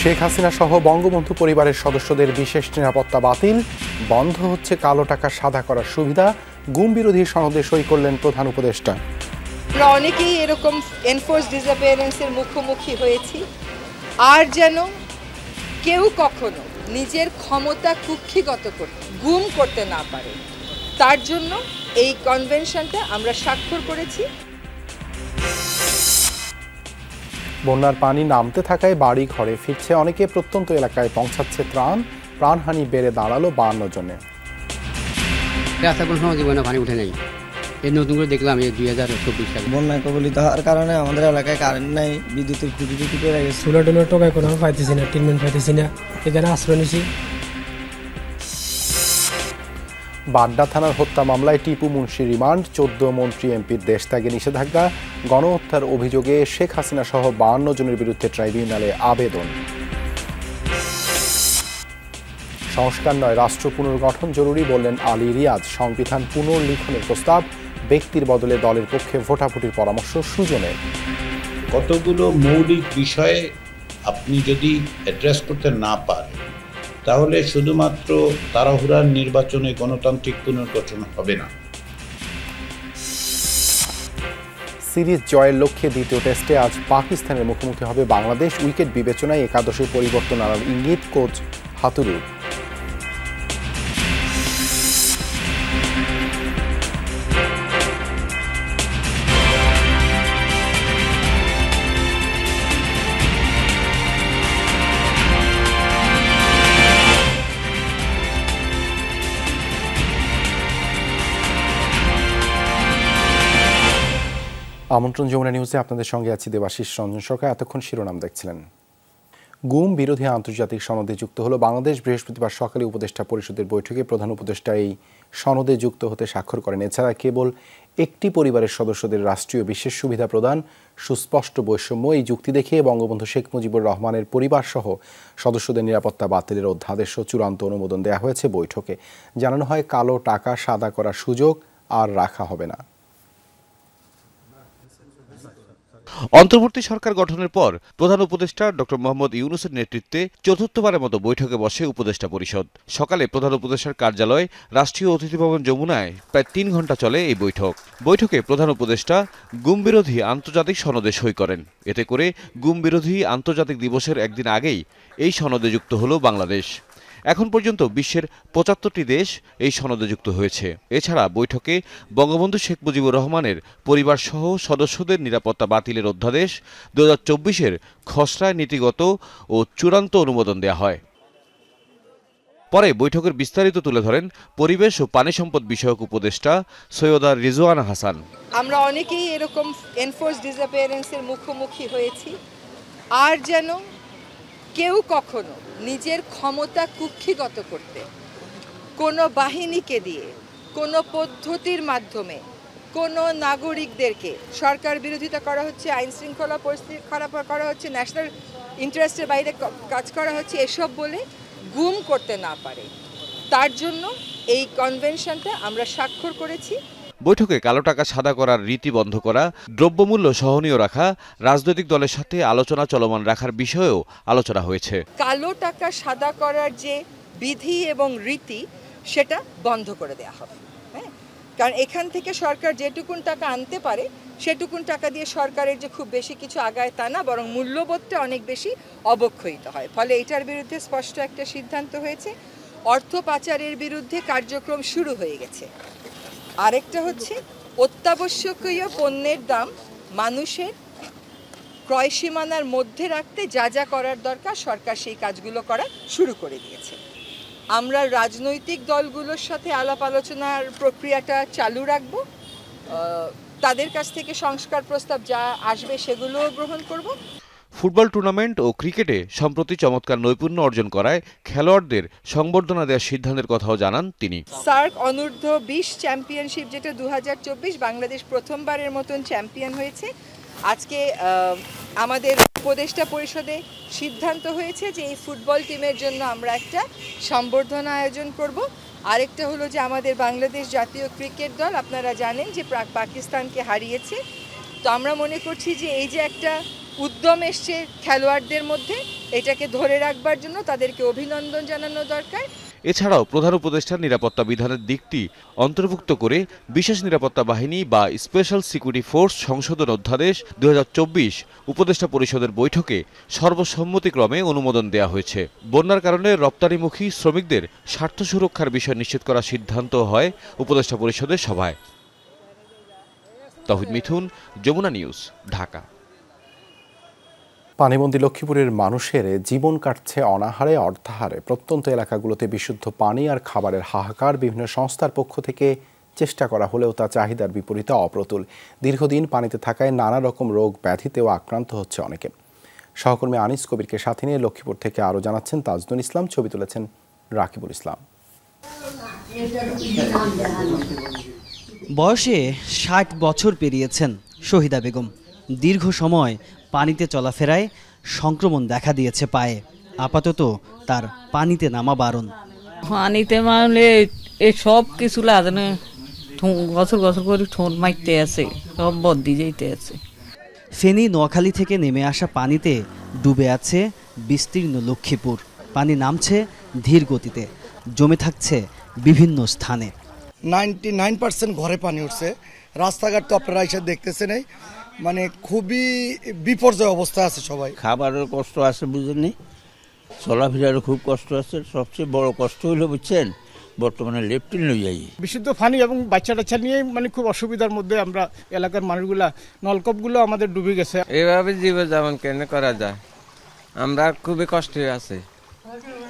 শেখ হাসিনা সহ বঙ্গবন্ধু পরিবারের সদস্যদের বিশেষ নিরাপত্তা বাতিল, বন্ধ হচ্ছে কালো টাকা সাদা করার সুবিধা, গুম বিরোধী সনদে সই করলেন প্রধান উপদেষ্টা। আমরা অনেকেই এরকম এনফোর্স ডিসঅ্যাপিয়ারেন্সের মুখোমুখি হয়েছি। আর যেন কেউ কখনো নিজের ক্ষমতা কুক্ষিগত করতে, গুম করতে না পারে, তার জন্য এই কনভেনশনটা আমরা স্বাক্ষর করেছি। বন্যার পানি নামতে থাকায় বাড়ি ঘরে ফিরছে অনেকে, প্রত্যন্ত এলাকায় পৌঁছাচ্ছে ত্রাণ, প্রাণহানি বেড়ে দাঁড়ালো 52 জনে। রাস্তা কোনো সময় জীবনে পানি উঠে নেই, এই নতুন করে দেখলাম এই 2024 সালে বন্যায় কবলিত হওয়ার কারণে আমাদের এলাকায় কারেন্ট নাই, বিদ্যুতের খুঁটি পড়ে গেছে। সোলার টোলার টোকায় কোনো পাইতেছি না, ট্রিটমেন্ট পাইতেছি না, এখানে আশ্রয় নিছি। বাড্ডা থানার হত্যা মামলায় টিপু মুন্সি রিমান্ড, 14 মন্ত্রী এমপির দেশ ত্যাগে নিষেধাজ্ঞা, গণহত্যার অভিযোগে শেখ হাসিনা সহ 52 জনের বিরুদ্ধে ট্রাইব্যুনালে আবেদন। সংস্কার নয়, রাষ্ট্র পুনর্গঠন জরুরি বললেন আলী রিয়াজ। সংবিধান পুনর্লিখনের প্রস্তাব, ব্যক্তির বদলে দলের পক্ষে ভোটাভুটির পরামর্শ সুজনের। কতগুলো মৌলিক বিষয়ে আপনি যদি অ্যাড্রেস করতে না পারেন, তাহলে শুধুমাত্র তাড়াহুড়ার নির্বাচনে গণতান্ত্রিক পুনর্গঠন হবে না। সিরিজ জয়ের লক্ষ্যে দ্বিতীয় টেস্টে আজ পাকিস্তানের মুখোমুখি হবে বাংলাদেশ। উইকেট বিবেচনায় একাদশের পরিবর্তন আনার ইঙ্গিত কোচ হাতুরুর। আমন্ত্রণ যমুনা নিউজে আপনাদের সঙ্গে আছি দেবাশিস রঞ্জন সরকার। এতক্ষণ শিরোনাম দেখছিলেন। গুম বিরোধী আন্তর্জাতিক সনদে যুক্ত হলো বাংলাদেশ। বৃহস্পতিবার সকালে উপদেষ্টা পরিষদের বৈঠকে প্রধান উপদেষ্টা এই সনদে যুক্ত হতে স্বাক্ষর করেন। এছাড়া কেবল একটি পরিবারের সদস্যদের রাষ্ট্রীয় বিশেষ সুবিধা প্রদান, সুস্পষ্ট বৈষম্য, এই যুক্তি দেখিয়ে বঙ্গবন্ধু শেখ মুজিবুর রহমানের পরিবার সহ সদস্যদের নিরাপত্তা বাতিলের অধ্যাদেশও চূড়ান্ত অনুমোদন দেওয়া হয়েছে বৈঠকে। জানানো হয়, কালো টাকা সাদা করার সুযোগ আর রাখা হবে না। অন্তর্বর্তী সরকার গঠনের পর প্রধান উপদেষ্টা ডক্টর মোহাম্মদ ইউনূসের নেতৃত্বে চতুর্থবারের মতো বৈঠকে বসে উপদেষ্টা পরিষদ। সকালে প্রধান উপদেষ্টার কার্যালয় রাষ্ট্রীয় অতিথি ভবন যমুনায় প্রায় 3 ঘণ্টা চলে এই বৈঠকে প্রধান উপদেষ্টা গুম বিরোধী আন্তর্জাতিক সনদে সই করেন। এতে করে গুম বিরোধী আন্তর্জাতিক দিবসের একদিন আগেই এই সনদে যুক্ত হল বাংলাদেশ। এখন পর্যন্ত বিশ্বের 75টি দেশ এই সনদে যুক্ত হয়েছে। এছাড়া বৈঠকে বঙ্গবন্ধু শেখ মুজিবুর রহমানের পরিবারসহ সদস্যদের নিরাপত্তা বাতিলের অধ্যাদেশ 2024-এর খসড়ায় নীতিগত ও চূড়ান্ত অনুমোদন দেওয়া হয়। পরে বৈঠকের বিস্তারিত তুলে ধরেন পরিবেশ ও পানি সম্পদ বিষয়ক উপদেষ্টা সৈয়দা রিজওয়ানা হাসান। আমরা অনেকেই এরকম এনফোর্স ডিসঅ্যাপিয়ারেন্সের মুখোমুখি হয়েছি। আর যেন কেউ কখনো নিজের ক্ষমতা কুক্ষিগত করতে, কোনো বাহিনীকে দিয়ে, কোনো পদ্ধতির মাধ্যমে কোনো নাগরিকদেরকে, সরকার বিরোধিতা করা হচ্ছে, আইন শৃঙ্খলা পরিস্থিতি খারাপ করা হচ্ছে, ন্যাশনাল ইন্টারেস্টের বাইরে কাজ করা হচ্ছে, এসব বলে গুম করতে না পারে, তার জন্য এই কনভেনশনটা আমরা স্বাক্ষর করেছি। বৈঠকে কালো টাকা সাদা করার রীতি বন্ধ করা, দ্রব্যমূল্য সহনীয় রাখা, রাজনৈতিক দলের সাথে আলোচনা চলমান রাখার বিষয়েও আলোচনা হয়েছে। কালো টাকা সাদা করার যে বিধি এবং রীতি, সেটা বন্ধ করে দেওয়া হবে। হ্যাঁ, কারণ এখান থেকে সরকার যেটুকুন টাকা আনতে পারে, সেটুকুন টাকা দিয়ে সরকারের যে খুব বেশি কিছু আগায় তা না, বরং মূল্যবোধটা অনেক বেশি অবক্ষয়িত হয়। ফলে এটার বিরুদ্ধে স্পষ্ট একটা সিদ্ধান্ত হয়েছে। অর্থ পাচারের বিরুদ্ধে কার্যক্রম শুরু হয়ে গেছে। আরেকটা হচ্ছে, অত্যাবশ্যকীয় পণ্যের দাম মানুষের ক্রয় সীমানার মধ্যে রাখতে যা যা করার দরকার, সরকার সেই কাজগুলো করা শুরু করে দিয়েছে। আমরা রাজনৈতিক দলগুলোর সাথে আলাপ আলোচনার প্রক্রিয়াটা চালু রাখব। তাদের কাছ থেকে সংস্কার প্রস্তাব যা আসবে সেগুলোও গ্রহণ করব। ফুটবল টুর্নামেন্ট ও ক্রিকেটে সম্প্রতি চমৎকার নৈপুণ্য অর্জন করায় খেলোয়াড়দের সংবর্ধনা দেওয়ার সিদ্ধান্তের কথাও জানান তিনি। সার্ক অনূর্ধ্ব 20 চ্যাম্পিয়নশিপ, যেটা 2024, বাংলাদেশ প্রথমবারের মতন চ্যাম্পিয়ন হয়েছে। আজকে আমাদের উপদেষ্টা পরিষদে সিদ্ধান্ত হয়েছে যে এই ফুটবল টিমের জন্য আমরা একটা সংবর্ধনা আয়োজন করব। আরেকটা হলো যে আমাদের বাংলাদেশ জাতীয় ক্রিকেট দল, আপনারা জানেন যে পাকিস্তানকে হারিয়েছে। তো আমরা মনে করছি যে এই যে একটা উদ্যম এসছে খেলোয়াড়দের মধ্যে, এটাকে ধরে রাখবার জন্য তাদেরকে অভিনন্দন জানানো দরকার। এছাড়াও প্রধান উপদেষ্টার নিরাপত্তা বিধানের দিকটি অন্তর্ভুক্ত করে বিশেষ নিরাপত্তা বাহিনী বা স্পেশাল সিকিউরিটি ফোর্স সংশোধন অধ্যাদেশ 2024 উপদেষ্টা পরিষদের বৈঠকে সর্বসম্মতিক্রমে অনুমোদন দেওয়া হয়েছে। বন্যার কারণে রপ্তানিমুখী শ্রমিকদের স্বার্থ সুরক্ষার বিষয় নিশ্চিত করার সিদ্ধান্ত হয় উপদেষ্টা পরিষদের সভায়। তৌহিদ মিথুন, যমুনা নিউজ, ঢাকা। পানিবন্দী লক্ষ্মীপুরের মানুষের জীবন কাটছে অনাহারে অর্ধাহারে। প্রত্যন্ত এলাকাগুলোতে বিশুদ্ধ পানি আর খাবারের হাহাকার। বিভিন্ন সংস্থার পক্ষ থেকে চেষ্টা করা হলেও তা চাহিদার বিপরীতে অপ্রতুল। দীর্ঘদিন পানিতে থাকায় নানা রকম রোগ ব্যাধিতেও আক্রান্ত হচ্ছে অনেকে। সহকর্মী আনিস কবিরকে সাথে নিয়ে লক্ষ্মীপুর থেকে আরও জানাচ্ছেন তাজনুল ইসলাম, ছবি তুলেছেন রাকিবুল ইসলাম। বয়সে 60 বছর পেরিয়েছেন শহীদা বেগম। দীর্ঘ সময় পানিতে চলাফেরায় সংক্রমণ দেখা দিয়েছে পায়ে। আপাতত তার পানিতে নামা বারণ। পানিতে মারলে এই সব কিছু লাগানো গছর গছর করে ঠোঁট মারতে আছে, সব বদ্দি যেতে আছে। ফেনী নোয়াখালী থেকে নেমে আসা পানিতে ডুবে আছে বিস্তীর্ণ লক্ষ্মীপুর। পানি নামছে ধীর গতিতে, জমে থাকছে বিভিন্ন স্থানে। 99% ঘরে পানি উঠছে। রাস্তাঘাট তো আপনারা এসে দেখতেছেন, মানে খুবই বিপর্যয় অবস্থা আছে সবাই। খাবারের কষ্ট আছে বুঝেননি, চলাফেরারও খুব কষ্ট আছে। সবচেয়ে বড় কষ্ট হলো বুঝছেন, বর্তমানে লেপটিন লই যাই। বিশুদ্ধ পানি এবং বাচ্চা টাচ্চা নিয়ে মানে খুব অসুবিধার মধ্যে আমরা এলাকার মানুষগুলা, নলকূপগুলো আমাদের ডুবে গেছে। এইভাবে জীবন যেমন কেন করা যায়, আমরা খুবই কষ্টে আছি।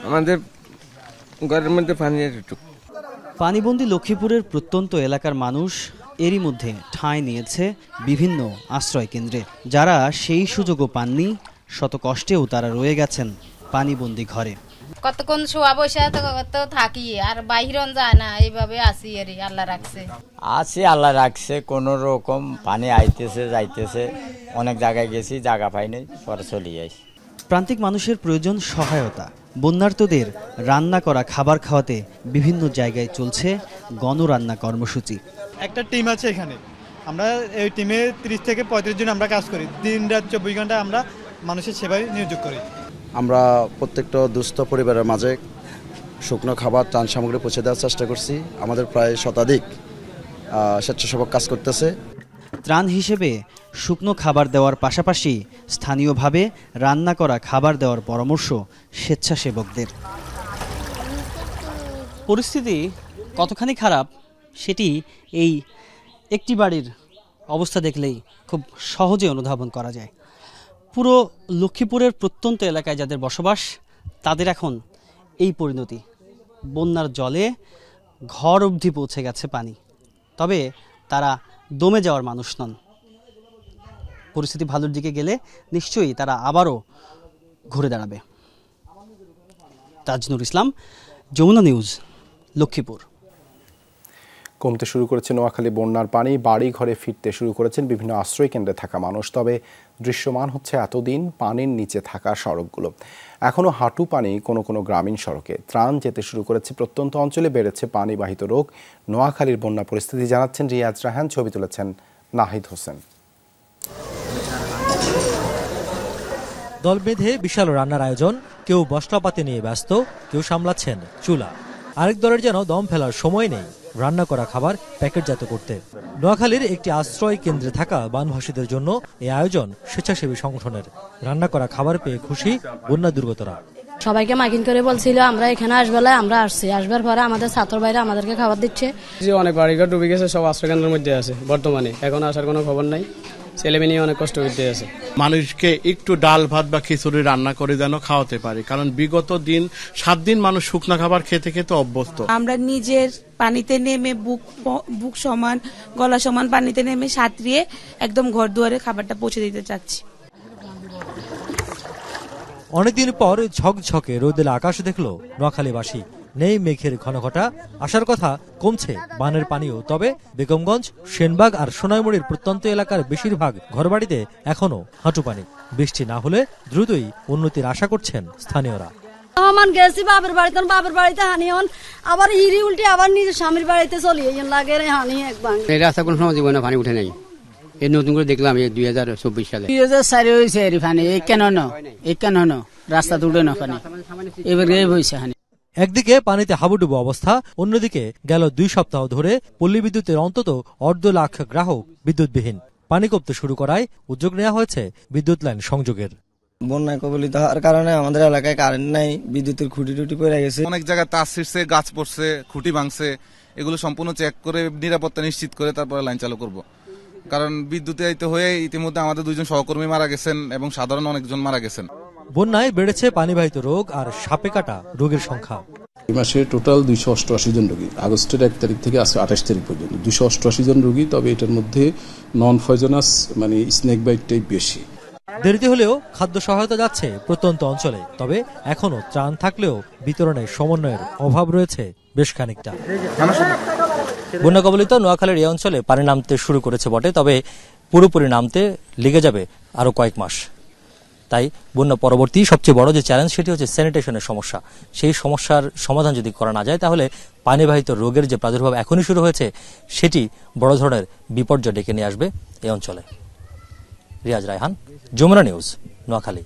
আমাদের ঘরের মধ্যে পানি এটুকু। পানিবন্দী লক্ষ্মীপুরের প্রত্যন্ত এলাকার মানুষ এরই মধ্যে ঠাঁই নিয়েছে বিভিন্ন আশ্রয় কেন্দ্রে। যারা সেই সুযোগও পাননি, শত কষ্টেও তারা রয়ে গেছেন পানিবন্দী ঘরে। কতক্ষণ শোয়া বসে তো থাকি, আর বাহিরন যায় না, এইভাবে আসি। আল্লাহ রাখছে, আল্লাহ রাখছে। কোন রকম পানি আইতেছে যাইতেছে, অনেক জায়গায় গেছি, জায়গা পাইনি, পরে চলে যাই। প্রান্তিক মানুষের প্রয়োজন সহায়তা। বন্যার্তদের রান্না করা খাবার খাওয়াতে বিভিন্ন জায়গায় চলছে গণরান্না কর্মসূচি। একটা টিম আছে এখানে, আমরা এই টিমে 30 থেকে 35 জন আমরা কাজ করি। দিন রাত 24 ঘন্টা আমরা মানুষের সেবায় নিয়োগ করি। আমরা প্রত্যেকটা দুস্থ পরিবারের মাঝে শুকনো খাবার, ত্রাণ সামগ্রী পৌঁছে দেওয়ার চেষ্টা করছি। আমাদের প্রায় শতাধিক স্বেচ্ছাসেবক কাজ করতেছে। ত্রাণ হিসেবে শুকনো খাবার দেওয়ার পাশাপাশি স্থানীয়ভাবে রান্না করা খাবার দেওয়ার পরামর্শ স্বেচ্ছাসেবকদের। পরিস্থিতি কতখানি খারাপ সেটি এই একটি বাড়ির অবস্থা দেখলেই খুব সহজে অনুধাবন করা যায়। পুরো লক্ষ্মীপুরের প্রত্যন্ত এলাকায় যাদের বসবাস, তাদের এখন এই পরিণতি। বন্যার জলে ঘর অবধি পৌঁছে গেছে পানি, তবে তারা দমে যাওয়ার মানুষ নন। পরিস্থিতি ভালোর দিকে গেলে নিশ্চয়ই তারা আবারও ঘুরে দাঁড়াবে। তাজনুল ইসলাম, যমুনা নিউজ, লক্ষ্মীপুর। কমতে শুরু করেছে নোয়াখালী বন্যার পানি। বাড়ি ঘরে ফিরতে শুরু করেছেন বিভিন্ন আশ্রয় কেন্দ্রে থাকা মানুষ। তবে দৃশ্যমান হচ্ছে এতদিন পানির নিচে থাকা সড়কগুলো। এখনও হাঁটু পানি কোনো কোনো গ্রামীণ সড়কে। ত্রাণ যেতে শুরু করেছে প্রত্যন্ত অঞ্চলে, বেড়েছে পানিবাহিত রোগ। নোয়াখালীর বন্যা পরিস্থিতি জানাচ্ছেন রিয়াজ রাহান, ছবি তুলেছেন নাহিদ হোসেন। দল বেঁধে বিশাল রান্নার আয়োজন, কেউ মশলাপাতি নিয়ে ব্যস্ত, কেউ সামলাচ্ছেন চুলা। আরেক দলের যেন দম ফেলার সময় নেই রান্না করা খাবার প্যাকেটজাত করতে। নোয়াখালীর একটি আশ্রয় কেন্দ্রে থাকা বানভাসীদের জন্য এই আয়োজন স্বেচ্ছাসেবী সংগঠনের। রান্না করা খাবার পেয়ে খুশি বন্যা দুর্গতরা। সবাইকে মাইকিং করে বলছিল আমরা এখানে আসবেলা, আমরা আসছি। আসবার পরে আমাদের ছাত্র ভাইরা আমাদেরকে খাবার দিচ্ছে। অনেক বাড়িঘর ডুবে গেছে, সব আশ্রয় কেন্দ্রের মধ্যে আছে বর্তমানে। এখন আসার কোনো খবর নাই, ছেলেমেয়ে নিয়ে অনেক কষ্ট করতে আছে। মানুষকে একটু ডাল ভাত বা খিচুড়ি রান্না করে যেন খাওয়াতে পারি, কারণ বিগত দিন 7 দিন মানুষ শুকনা খাবার খেতে খেতে অভ্যস্ত। আমরা নিজের পানিতে নেমে বুক সমান, গলা সমান পানিতে নেমে সাঁতরিয়ে একদম ঘর দুয়ারে খাবারটা পৌঁছে দিতে চাচ্ছি। অনেকদিন পর ঝকঝকে রোদেলা আকাশ দেখল নোয়াখালীবাসী। নেই মেঘের ঘনঘটা, আসার কথা কমছে বানের পানিও। তবে বেগমগঞ্জ, সেনবাগ আর সোনাইমুড়ির প্রত্যন্ত এলাকার বেশিরভাগ ঘরবাড়িতে এখনো হাঁটু পানি। বৃষ্টি না হলে দ্রুতই উন্নতির আশা করছেন স্থানীয়রা। আমার গেছি বাপের বাড়িতে, বাপের বাড়িতে হানি হন, আবার হিরি উল্টে আবার নিজের স্বামীর বাড়িতে চলিয়ে লাগে হানি একবার। এই রাস্তা কোনো সময় জীবনে পানি উঠে নাই, এই নতুন করে দেখলাম এই 2024 সালে 2004 হয়েছে এর পানি এই কেন রাস্তা দুটো না পানি এবার এই হয়েছে হানি। একদিকে পানিতে হাবুডুবু অবস্থা, অন্যদিকে গেল 2 সপ্তাহ ধরে পল্লী বিদ্যুতের অন্তত 1.5 লাখ গ্রাহক বিদ্যুৎবিহীন। পানি কমতে শুরু করায় উদ্যোগ নেওয়া হয়েছে বিদ্যুৎ লাইন সংযোগের। বন্যায় কবলিত হওয়ার কারণে আমাদের এলাকায় কারেন্ট নাই, বিদ্যুতের খুঁটি টুটি পড়ে গেছে, অনেক জায়গায় তার ছিঁড়ছে, গাছ পড়ছে, খুঁটি ভাঙছে। এগুলো সম্পূর্ণ চেক করে নিরাপত্তা নিশ্চিত করে তারপরে লাইন চালু করব। কারণ বিদ্যুতায়িত হয়ে ইতিমধ্যে আমাদের 2 জন সহকর্মী মারা গেছেন এবং সাধারণ অনেকজন মারা গেছেন। বন্যায় বেড়েছে পানিবাহিত রোগ আর সাপে কাটা রোগের সংখ্যা। এই মাসে টোটাল 288 জন রোগী, আগস্টের 1 তারিখ থেকে 28 তারিখ পর্যন্ত 288 জন রোগী। তবে এটার মধ্যে নন পয়জনাস মানে স্নেক বাইটটাই বেশি। দেরিতে হলেও খাদ্য সহায়তা যাচ্ছে প্রত্যন্ত অঞ্চলে, তবে এখনো ত্রাণ থাকলেও বিতরণে সমন্বয়ের অভাব রয়েছে বেশ খানিকটা। বন্যা কবলিত নোয়াখালীর এই অঞ্চলে পানি নামতে শুরু করেছে বটে, তবে পুরোপুরি নামতে লেগে যাবে আরো কয়েক মাস। তাই বন্যা পরবর্তী সবচেয়ে বড় যে চ্যালেঞ্জ সেটি হচ্ছে স্যানিটেশনের সমস্যা। সেই সমস্যার সমাধান যদি করা না যায় তাহলে পানিবাহিত রোগের যে প্রাদুর্ভাব এখনই শুরু হয়েছে সেটি বড় ধরনের বিপর্যয় ডেকে নিয়ে আসবে এই অঞ্চলে। রিয়াজ রায়হান, যমুনা নিউজ, নোয়াখালী।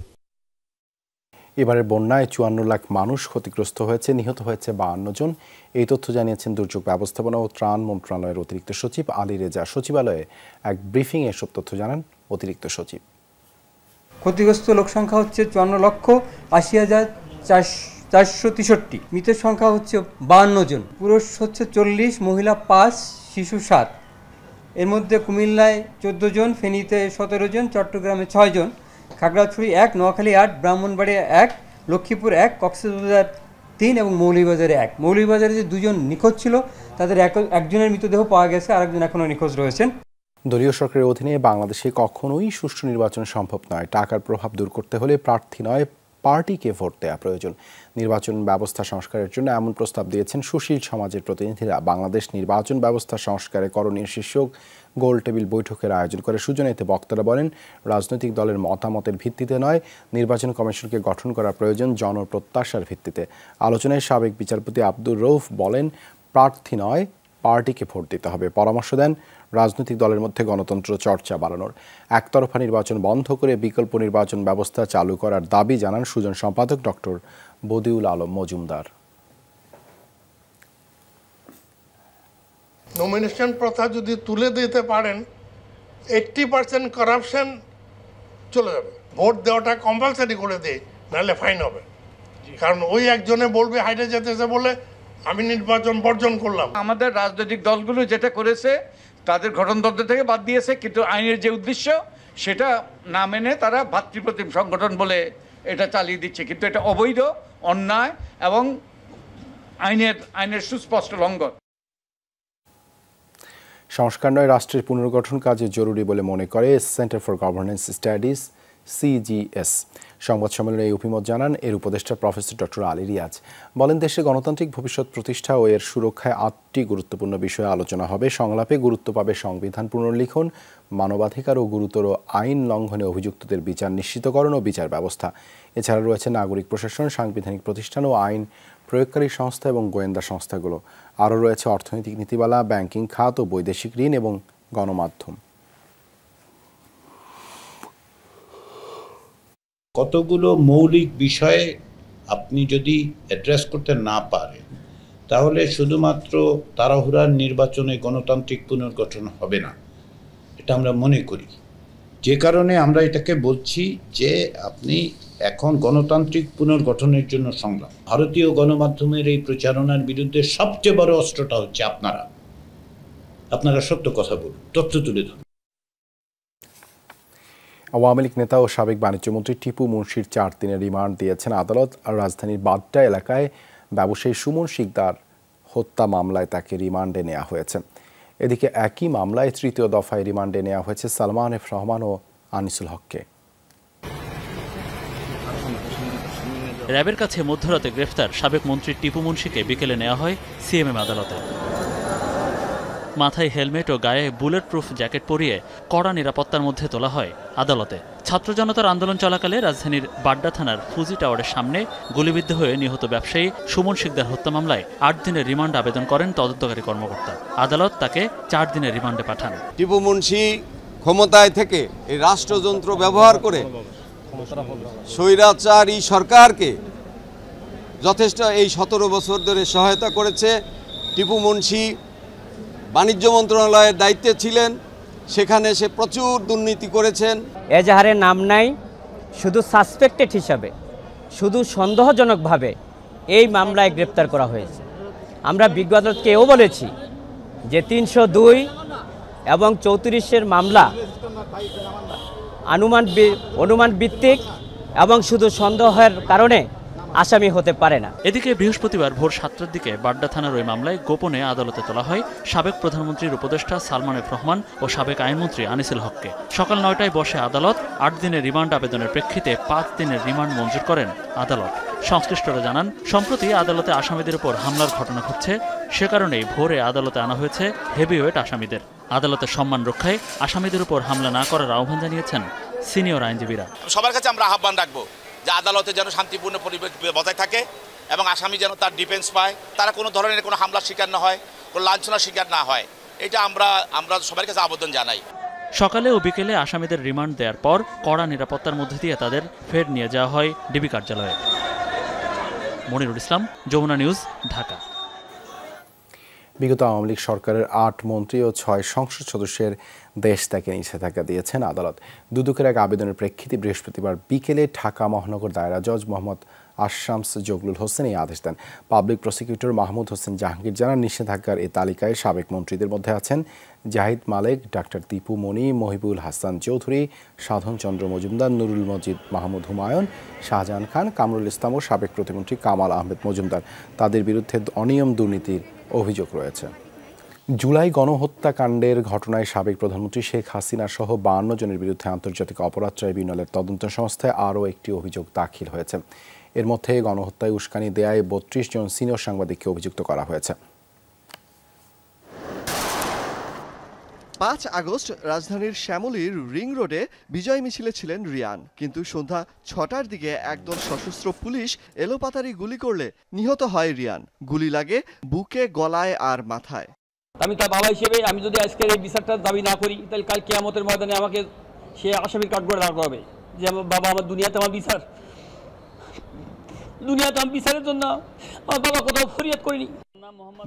এবারের বন্যায় 54 লাখ মানুষ ক্ষতিগ্রস্ত হয়েছে, নিহত হয়েছে 52 জন। এই তথ্য জানিয়েছেন দুর্যোগ ব্যবস্থাপনা ও ত্রাণ মন্ত্রণালয়ের অতিরিক্ত সচিব আলী রেজা। সচিবালয়ে এক ব্রিফিং এসব তথ্য জানান অতিরিক্ত সচিব। ক্ষতিগ্রস্ত লোক সংখ্যা হচ্ছে 54,80,463। মৃতের সংখ্যা হচ্ছে 52 জন, পুরুষ হচ্ছে 40, মহিলা 5, শিশু 7। এর মধ্যে কুমিল্লায় 14 জন, ফেনীতে 17 জন, চট্টগ্রামে 6 জন, খাগড়াছড়ি 1, নোয়াখালী 8, ব্রাহ্মণবাড়িয়া 1, লক্ষ্মীপুর 1, কক্সবাজার 3 এবং মৌলভীবাজারে 1। মৌলভীবাজারে যে 2 জন নিখোঁজ ছিল তাদের একজনের মৃতদেহ পাওয়া গেছে, আরেকজন এখনও নিখোঁজ রয়েছেন। দলীয় সরকারের অধীনে বাংলাদেশে কখনোই সুষ্ঠু নির্বাচন সম্ভব নয়। টাকার প্রভাব দূর করতে হলে প্রার্থী নয়, পার্টিকে ভোট দেওয়া প্রয়োজন। নির্বাচন ব্যবস্থা সংস্কারের জন্য এমন প্রস্তাব দিয়েছেন সুশীল সমাজের প্রতিনিধিরা। বাংলাদেশ নির্বাচন ব্যবস্থা সংস্কারে করণীয় শীর্ষক গোল টেবিল বৈঠকের আয়োজন করে সুজন। এতে বক্তারা বলেন, রাজনৈতিক দলের মতামতের ভিত্তিতে নয়, নির্বাচন কমিশনকে গঠন করা প্রয়োজন জনপ্রত্যাশার ভিত্তিতে। আলোচনায় সাবেক বিচারপতি আব্দুর রউফ বলেন, প্রার্থী নয়, পার্টিকে ভোট দিতে হবে। পরামর্শ দেন রাজনৈতিক দলের মধ্যে গণতন্ত্র চর্চা বাড়ানোর, একতরফা নির্বাচন বন্ধ করে বিকল্প নির্বাচন ব্যবস্থা চালু করার দাবি জানান সুজন সম্পাদক ডক্টর বদিউল আলম মজুমদার। নমিনেশন প্রথা যদি তুলে দিতে পারেন 80% করাপশন চলে যাবে। ভোট দেওয়াটা কম্পালসারি করে দেয়, নাহলে ফাইন হবে। কারণ ওই একজনে বলবে হাইটে যেতেছে বলে আমি নির্বাচন বর্জন করলাম। আমাদের রাজনৈতিক দলগুলো যেটা করেছে তাদের গঠনতন্ত্র থেকে বাদ দিয়েছে, কিন্তু আইনের যে উদ্দেশ্য সেটা না মেনে তারা ভাতৃপ্রতিম সংগঠন বলে এটা চালিয়ে দিচ্ছে। কিন্তু এটা অবৈধ, অন্যায় এবং আইনের সুস্পষ্ট লঙ্ঘন। সংস্কার নয়, রাষ্ট্রের পুনর্গঠন কাজে জরুরি বলে মনে করে centre for governance studies CGS। সংবাদ সম্মেলনে এই অভিমত জানান এর উপদেষ্টা প্রফেসর ডক্টর আলী রিয়াজ। বলেন, দেশে গণতান্ত্রিক ভবিষ্যৎ প্রতিষ্ঠা ও এর সুরক্ষায় 8টি গুরুত্বপূর্ণ বিষয়ে আলোচনা হবে। সংলাপে গুরুত্ব পাবে সংবিধান পুনর্লিখন, মানবাধিকার ও গুরুতর আইন লঙ্ঘনে অভিযুক্তদের বিচার নিশ্চিতকরণ ও বিচার ব্যবস্থা। এছাড়া রয়েছে নাগরিক প্রশাসন, সাংবিধানিক প্রতিষ্ঠান ও আইন প্রয়োগকারী সংস্থা এবং গোয়েন্দা সংস্থাগুলো। আরও রয়েছে অর্থনৈতিক নীতিমালা, ব্যাংকিং খাত ও বৈদেশিক ঋণ এবং গণমাধ্যম। কতগুলো মৌলিক বিষয়ে আপনি যদি অ্যাড্রেস করতে না পারেন তাহলে শুধুমাত্র তাড়াহুড়ার নির্বাচনে গণতান্ত্রিক পুনর্গঠন হবে না, এটা আমরা মনে করি। যে কারণে আমরা এটাকে বলছি যে আপনি এখন গণতান্ত্রিক পুনর্গঠনের জন্য সংগ্রাম। ভারতীয় গণমাধ্যমের এই প্রচারণার বিরুদ্ধে সবচেয়ে বড় অস্ত্রটা হচ্ছে আপনারা সত্য কথা বলুন, তথ্য তুলে ধরুন। আওয়ামী লীগ নেতা ও সাবেক বাণিজ্যমন্ত্রী টিপু মুন্সির 4 দিনের রিমান্ড দিয়েছেন আদালত। আর রাজধানীর বাড্ডা এলাকায় ব্যবসায়ী সুমন শিকদার হত্যা মামলায় তাকে রিমান্ডে নেওয়া হয়েছে। এদিকে একই মামলায় 3য় দফায় রিমান্ডে নেওয়া হয়েছে সালমান এফ রহমান ও আনিসুল হককে। র্যাবের কাছে মধ্যরাতে গ্রেফতার সাবেক মন্ত্রী টিপু মুন্সিকে বিকেলে নেওয়া হয় সিএমএম আদালতে। মাথায় হেলমেট ও গায়ে বুলেট প্রুফ জ্যাকেট পরিয়ে কড়া নিরাপত্তার মধ্যে তোলা হয় আদালতে। ছাত্র জনতার আন্দোলন চলাকালে রাজধানীর বাড্ডা থানার ফুজি টাওয়ারের সামনে গুলিবিদ্ধ হয়ে নিহত ব্যবসায়ী সুমন শিকদার হত্যা মামলায় 8 দিনের রিমান্ড আবেদন করেন তদন্তকারী কর্মকর্তা। আদালত তাকে 4 দিনের রিমান্ডে পাঠান। টিপু মুন্সি ক্ষমতায় থেকে এই রাষ্ট্রযন্ত্র ব্যবহার করে স্বৈরাচারী সরকারকে যথেষ্ট এই 17 বছর ধরে সহায়তা করেছে। টিপু মুন্সি বাণিজ্য মন্ত্রণালয়ের দায়িত্বে ছিলেন, সেখানে সে প্রচুর দুর্নীতি করেছেন। এজাহারের নাম নাই, শুধু সাসপেক্টেড হিসাবে, শুধু সন্দেহজনকভাবে এই মামলায় গ্রেপ্তার করা হয়েছে। আমরা বিজ্ঞ আদালতকে এও বলেছি যে 302 এবং 34-এর মামলা অনুমান ভিত্তিক এবং শুধু সন্দেহের কারণে আসামি হতে পারে না। এদিকে বৃহস্পতিবার ভোর 7টার দিকে বাড্ডা থানার ওই মামলায় গোপনে আদালতে তোলা হয় সাবেক প্রধানমন্ত্রীর উপদেষ্টা সালমান এফ রহমান ও সাবেক আইনমন্ত্রী আনিসুল হককে। সকাল 9টায় বসে আদালত। 8 দিনের রিমান্ড আবেদনের প্রেক্ষিতে 5 দিনের রিমান্ড মঞ্জুর করেন আদালত। সংশ্লিষ্টরা জানান, সম্প্রতি আদালতে আসামিদের উপর হামলার ঘটনা ঘটছে, সে কারণেই ভোরে আদালতে আনা হয়েছে হেভিওয়েট আসামিদের। আদালতের সম্মান রক্ষায় আসামিদের উপর হামলা না করার আহ্বান জানিয়েছেন সিনিয়র আইনজীবীরা। সবার কাছে আমরা আহ্বান রাখবো যে আদালতে যেন শান্তিপূর্ণ পরিবেশ বজায় থাকে এবং আসামি যেন তার ডিফেন্স পায়, তারা কোনো ধরনের কোনো হামলার শিকার না হয়, কোনো লাঞ্ছনার শিকার না হয়, এটা আমরা সবার কাছে আবেদন জানাই। সকালে ও বিকেলে আসামিদের রিমান্ড দেওয়ার পর কড়া নিরাপত্তার মধ্যে দিয়ে তাদের ফের নিয়ে যাওয়া হয় ডিবি কার্যালয়ে। মনিরুল ইসলাম, যমুনা নিউজ, ঢাকা। বিগত আওয়ামী লীগ সরকারের 8 মন্ত্রী ও 6 সংসদ সদস্যের দেশ ত্যাগে নিষেধাজ্ঞা দিয়েছেন আদালত। দুদকের এক আবেদনের প্রেক্ষিতে বৃহস্পতিবার বিকেলে ঢাকা মহানগর দায়রা জজ মোহাম্মদ আশরামস জগলুল হোসেন এই আদেশ দেন। পাবলিক প্রসিকিউটর মাহমুদ হোসেন জাহাঙ্গীর জানান, নিষেধাজ্ঞার এই তালিকায় সাবেক মন্ত্রীদের মধ্যে আছেন জাহিদ মালেক, ডাক্তার দীপু মনি, মহিবুল হাসান চৌধুরী, সাধন চন্দ্র মজুমদার, নুরুল মজিদ মাহমুদ হুমায়ুন, শাহজাহান খান, কামরুল ইসলাম ও সাবেক প্রতিমন্ত্রী কামাল আহমেদ মজুমদার। তাদের বিরুদ্ধে অনিয়ম দুর্নীতির অভিযোগ রয়েছে। জুলাই গণহত্যাকাণ্ডের ঘটনায় সাবেক প্রধানমন্ত্রী শেখ হাসিনা সহ 52 জনের বিরুদ্ধে আন্তর্জাতিক অপরাধ ট্রাইব্যুনালের তদন্ত সংস্থায় আরও একটি অভিযোগ দাখিল হয়েছে। এর মধ্যে গণহত্যায় উস্কানি দেয়ায় 32 জন সিনিয়র সাংবাদিককে অভিযুক্ত করা হয়েছে। 5 আগস্ট রাজধানীর শ্যামলীর রিং রোডে বিজয় মিছিলে ছিলেন রিয়ান, কিন্তু সন্ধ্যা 6টার দিকে একদল সশস্ত্র পুলিশ এলোপাতাড়ি গুলি করলে নিহত হয় রিয়ান। গুলি লাগে বুকে, গলায় আর মাথায়। আমি তার বাবা হিসেবে আমি যদি আজকের এই বিচারটার দাবি না করি, তাহলে কাল কিয়ামতের ময়দানে আমাকে সে আসামির কাঠগড়ে দাঁড় করাবে যে আমার বাবা, আমার দুনিয়াতে আমার বিচার, দুনিয়াতে আমি বিচারের জন্য আমার বাবা কোথাও ফরিয়াদ করিনি।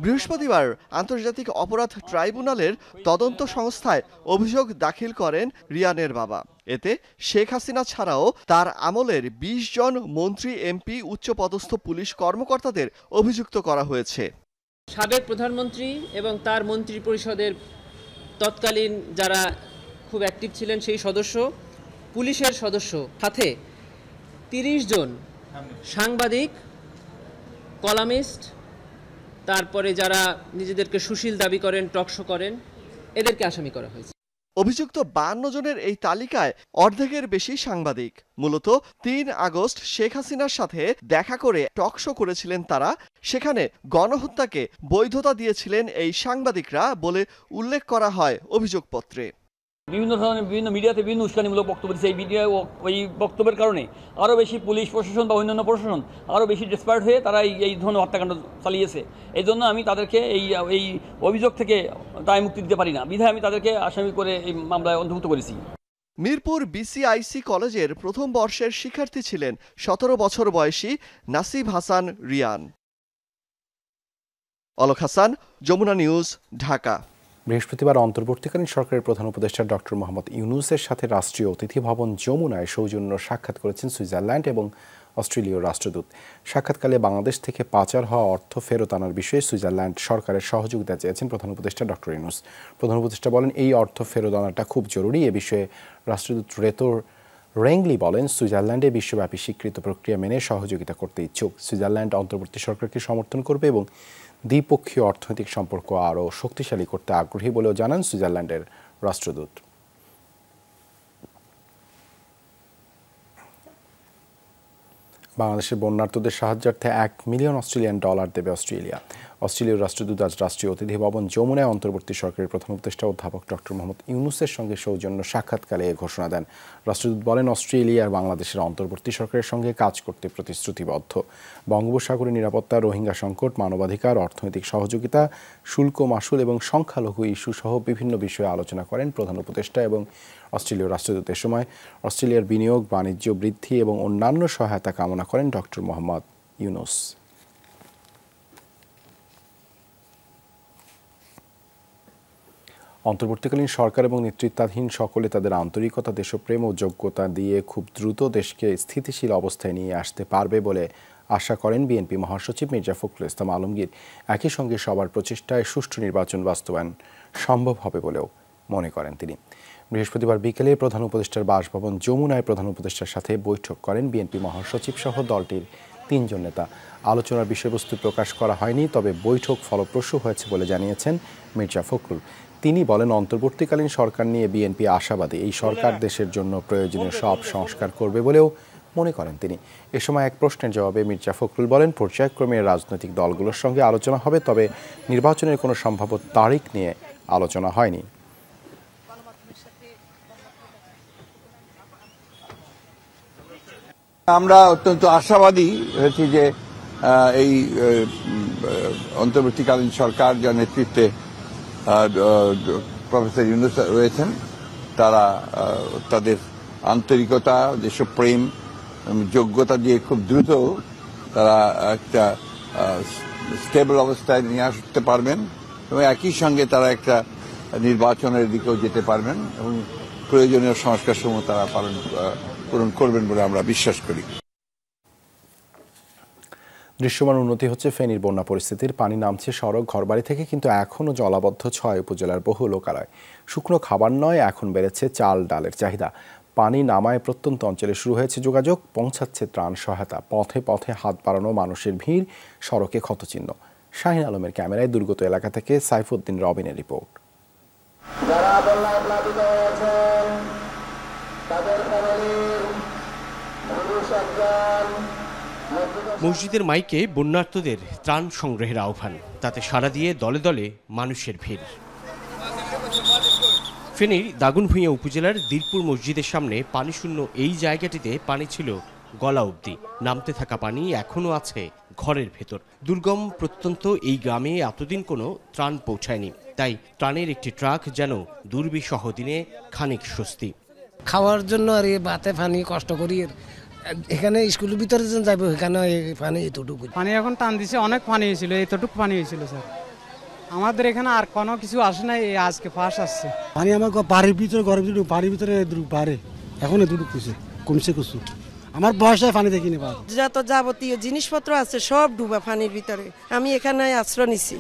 বৃহস্পতিবার আন্তর্জাতিক অপরাধ ট্রাইব্যুনালের তদন্ত সংস্থায় অভিযোগ দাখিল করেন রিয়ানের বাবা। এতে শেখ হাসিনা ছাড়াও তার আমলের 20 জন মন্ত্রী, এমপি, উচ্চপদস্থ পুলিশ কর্মকর্তাদের অভিযুক্ত করা হয়েছে। সাবেক প্রধানমন্ত্রী এবং তার মন্ত্রী পরিষদের তৎকালীন যারা খুব অ্যাক্টিভ ছিলেন সেই সদস্য, পুলিশের সদস্য, সাথে 30 জন সাংবাদিক, কলামিস্ট, তারপরে যারা নিজেদেরকে সুশীল দাবি করেন, টকশো করেন, এদেরকে আসামি করা হয়েছে। অভিযুক্ত 52 জনের এই তালিকায় অর্ধেকের বেশি সাংবাদিক। মূলত 3 আগস্ট শেখ হাসিনার সাথে দেখা করে টকশো করেছিলেন তারা। সেখানে গণহত্যাকে বৈধতা দিয়েছিলেন এই সাংবাদিকরা বলে উল্লেখ করা হয় অভিযোগপত্রে। বিভিন্ন ধরনের বিভিন্ন মিডিয়াতে বিভিন্ন উস্কানিমূলক বক্তব্য দিচ্ছে। এই মিডিয়া ওই বক্তব্যের কারণে আরও বেশি পুলিশ প্রশাসন বা অন্যান্য প্রশাসন আরও বেশি ডেসপায়ার্ড হয়ে তারা এই ধরনের হত্যাকাণ্ড চালিয়েছে। এই জন্য আমি তাদেরকে এই অভিযোগ থেকে দায় মুক্তি দিতে পারি না, বিধায় আমি তাদেরকে আসামি করে এই মামলায় অন্তর্ভুক্ত করেছি। মিরপুর বিসিআইসি কলেজের প্রথম বর্ষের শিক্ষার্থী ছিলেন 17 বছর বয়সী নাসিব হাসান রিয়ান। অলক হাসান, যমুনা নিউজ, ঢাকা। বৃহস্পতিবার অন্তর্বর্তীকালীন সরকারের প্রধান উপদেষ্টা ডক্টর মোহাম্মদ ইউনূসের সাথে রাষ্ট্রীয় অতিথি ভবন যমুনায় সৌজন্য সাক্ষাৎ করেছেন সুইজারল্যান্ড এবং অস্ট্রেলীয় রাষ্ট্রদূত। সাক্ষাৎকালে বাংলাদেশ থেকে পাচার হওয়া অর্থ ফেরত আনার বিষয়ে সুইজারল্যান্ড সরকারের সহযোগিতা চেয়েছেন প্রধান উপদেষ্টা ডক্টর ইউনূস। প্রধান উপদেষ্টা বলেন, এই অর্থ ফেরত আনাটা খুব জরুরি। এ বিষয়ে রাষ্ট্রদূত রেতো রেংলি বলেন, সুইজারল্যান্ডে বিশ্বব্যাপী স্বীকৃত প্রক্রিয়া মেনে সহযোগিতা করতে ইচ্ছুক। সুইজারল্যান্ড অন্তর্বর্তী সরকারকে সমর্থন করবে এবং দ্বিপক্ষীয় অর্থনৈতিক সম্পর্ক আরও শক্তিশালী করতে আগ্রহী বলেও জানান সুইজারল্যান্ডের রাষ্ট্রদূত। বাংলাদেশের বন্যার্তদের সাহায্যার্থে $1 মিলিয়ন অস্ট্রেলিয়ান ডলার দেবে অস্ট্রেলিয়া। অস্ট্রেলীয় রাষ্ট্রদূত আজ রাষ্ট্রীয় অতিথি ভবন যমুনায় অন্তর্বর্তী সরকারের প্রধান উপদেষ্টা অধ্যাপক ডক্টর মোহাম্মদ ইউনূসের সঙ্গে সৌজন্য সাক্ষাৎকালে এ ঘোষণা দেন। রাষ্ট্রদূত বলেন, অস্ট্রেলিয়া আর বাংলাদেশের অন্তর্বর্তী সরকারের সঙ্গে কাজ করতে প্রতিশ্রুতিবদ্ধ। বঙ্গোপসাগরে নিরাপত্তা, রোহিঙ্গা সংকট, মানবাধিকার, অর্থনৈতিক সহযোগিতা, শুল্ক মাসুল এবং সংখ্যালঘু ইস্যু সহ বিভিন্ন বিষয়ে আলোচনা করেন প্রধান উপদেষ্টা এবং অস্ট্রেলীয় রাষ্ট্রদূত। এ সময় অস্ট্রেলিয়ার বিনিয়োগ, বাণিজ্য বৃদ্ধি এবং অন্যান্য সহায়তা কামনা করেন ডক্টর মোহাম্মদ ইউনূস। অন্তর্বর্তীকালীন সরকার এবং নেতৃত্বাধীন সকলে তাদের আন্তরিকতা, দেশপ্রেম ও যোগ্যতা দিয়ে খুব দ্রুত দেশকে স্থিতিশীল অবস্থায় নিয়ে আসতে পারবে বলে আশা করেন বিএনপি মহাসচিব মির্জা ফখরুল ইসলাম আলমগীর। একই সঙ্গে সবার প্রচেষ্টায় সুষ্ঠু নির্বাচন বাস্তবায়ন সম্ভব হবে বলেও মনে করেন তিনি। বৃহস্পতিবার বিকেলে প্রধান উপদেষ্টার বাসভবন যমুনায় প্রধান উপদেষ্টার সাথে বৈঠক করেন বিএনপি মহাসচিব সহ দলটির ৩ জন নেতা। আলোচনার বিষয়বস্তু প্রকাশ করা হয়নি, তবে বৈঠক ফলপ্রসূ হয়েছে বলে জানিয়েছেন মির্জা ফখরুল। তিনি বলেন, অন্তর্বর্তীকালীন সরকার নিয়ে বিএনপি আশাবাদী। এই সরকার দেশের জন্য প্রয়োজনীয় সব সংস্কার করবে বলেও মনে করেন তিনি। এ সময় এক প্রশ্নের জবাবে মির্জা ফখরুল বলেন, পর্যায়ক্রমে রাজনৈতিক দলগুলোর সঙ্গে আলোচনা হবে, তবে নির্বাচনের কোনো সম্ভাব্য তারিখ নিয়ে আলোচনা হয়নি। আমরা অত্যন্ত আশাবাদী হয়েছি যে এই অন্তর্বর্তীকালীন সরকার যার নেতৃত্বে প্রফেসর ইউনূস রয়েছেন, তারা তাদের আন্তরিকতা, দেশপ্রেম, যোগ্যতা দিয়ে খুব দ্রুত তারা একটা স্টেবল অবস্থায় নিয়ে আসতে পারবেন এবং একই সঙ্গে তারা একটা নির্বাচনের দিকেও যেতে পারবেন এবং প্রয়োজনীয় সংস্কার সমূহ তারা পূরণ করবেন বলে আমরা বিশ্বাস করি। দৃশ্যমান উন্নতি হচ্ছে ফেনীর বন্যা পরিস্থিতির। পানি নামছে সড়ক, ঘরবাড়ি থেকে, কিন্তু এখনও জলাবদ্ধ 6 উপজেলার বহু লোকালয়। শুকনো খাবার নয়, এখন বেড়েছে চাল ডালের চাহিদা। পানি নামায় প্রত্যন্ত অঞ্চলে শুরু হয়েছে যোগাযোগ, পৌঁছাচ্ছে ত্রাণ সহায়তা। পথে পথে হাত বাড়ানো মানুষের ভিড়, সড়কে ক্ষতচিহ্ন। শাহিন আলমের ক্যামেরায় দুর্গত এলাকা থেকে সাইফুদ্দিন রবিনের রিপোর্ট। মসজিদের মাইকে বন্যার্তদের ত্রাণ সংগ্রহের আহ্বান, তাতে সাড়া দিয়ে দলে দলে মানুষের ভিড়। ফেনীর দাগনভূঞা উপজেলার দিলপুর মসজিদের সামনে পানিশূন্য এই জায়গাটিতে পানি ছিল গলা অবধি। নামতে থাকা পানি এখনও আছে ঘরের ভেতর। দুর্গম প্রত্যন্ত এই গ্রামে এতদিন কোনো ত্রাণ পৌঁছায়নি, তাই ত্রাণের একটি ট্রাক যেন দুর্বিষহ দিনে খানিক স্বস্তি। খাওয়ার জন্য আর বাতে পানি কষ্ট করি, এখানে স্কুলের ভিতরে যেন যাবো এখানে পানি এতটুকু। পানি এখন টান দিছে, অনেক পানি হয়েছিল, এতটুকু পানি হয়েছিল স্যার। আমাদের এখানে আর কোনো কিছু আসে নাই, আজকে ফার্স্ট আসছে পানি। আমার বাড়ির ভিতরে, ঘরের ভিতরে, বাড়ির ভিতরে বাড়ে এখন এতটুকু কমছে কিছু। আমার বয়সে পানি দেখিনি। যত যাবতীয় জিনিসপত্র আছে সব ডুবা পানির ভিতরে। আমি এখানে আশ্রয় নিছি।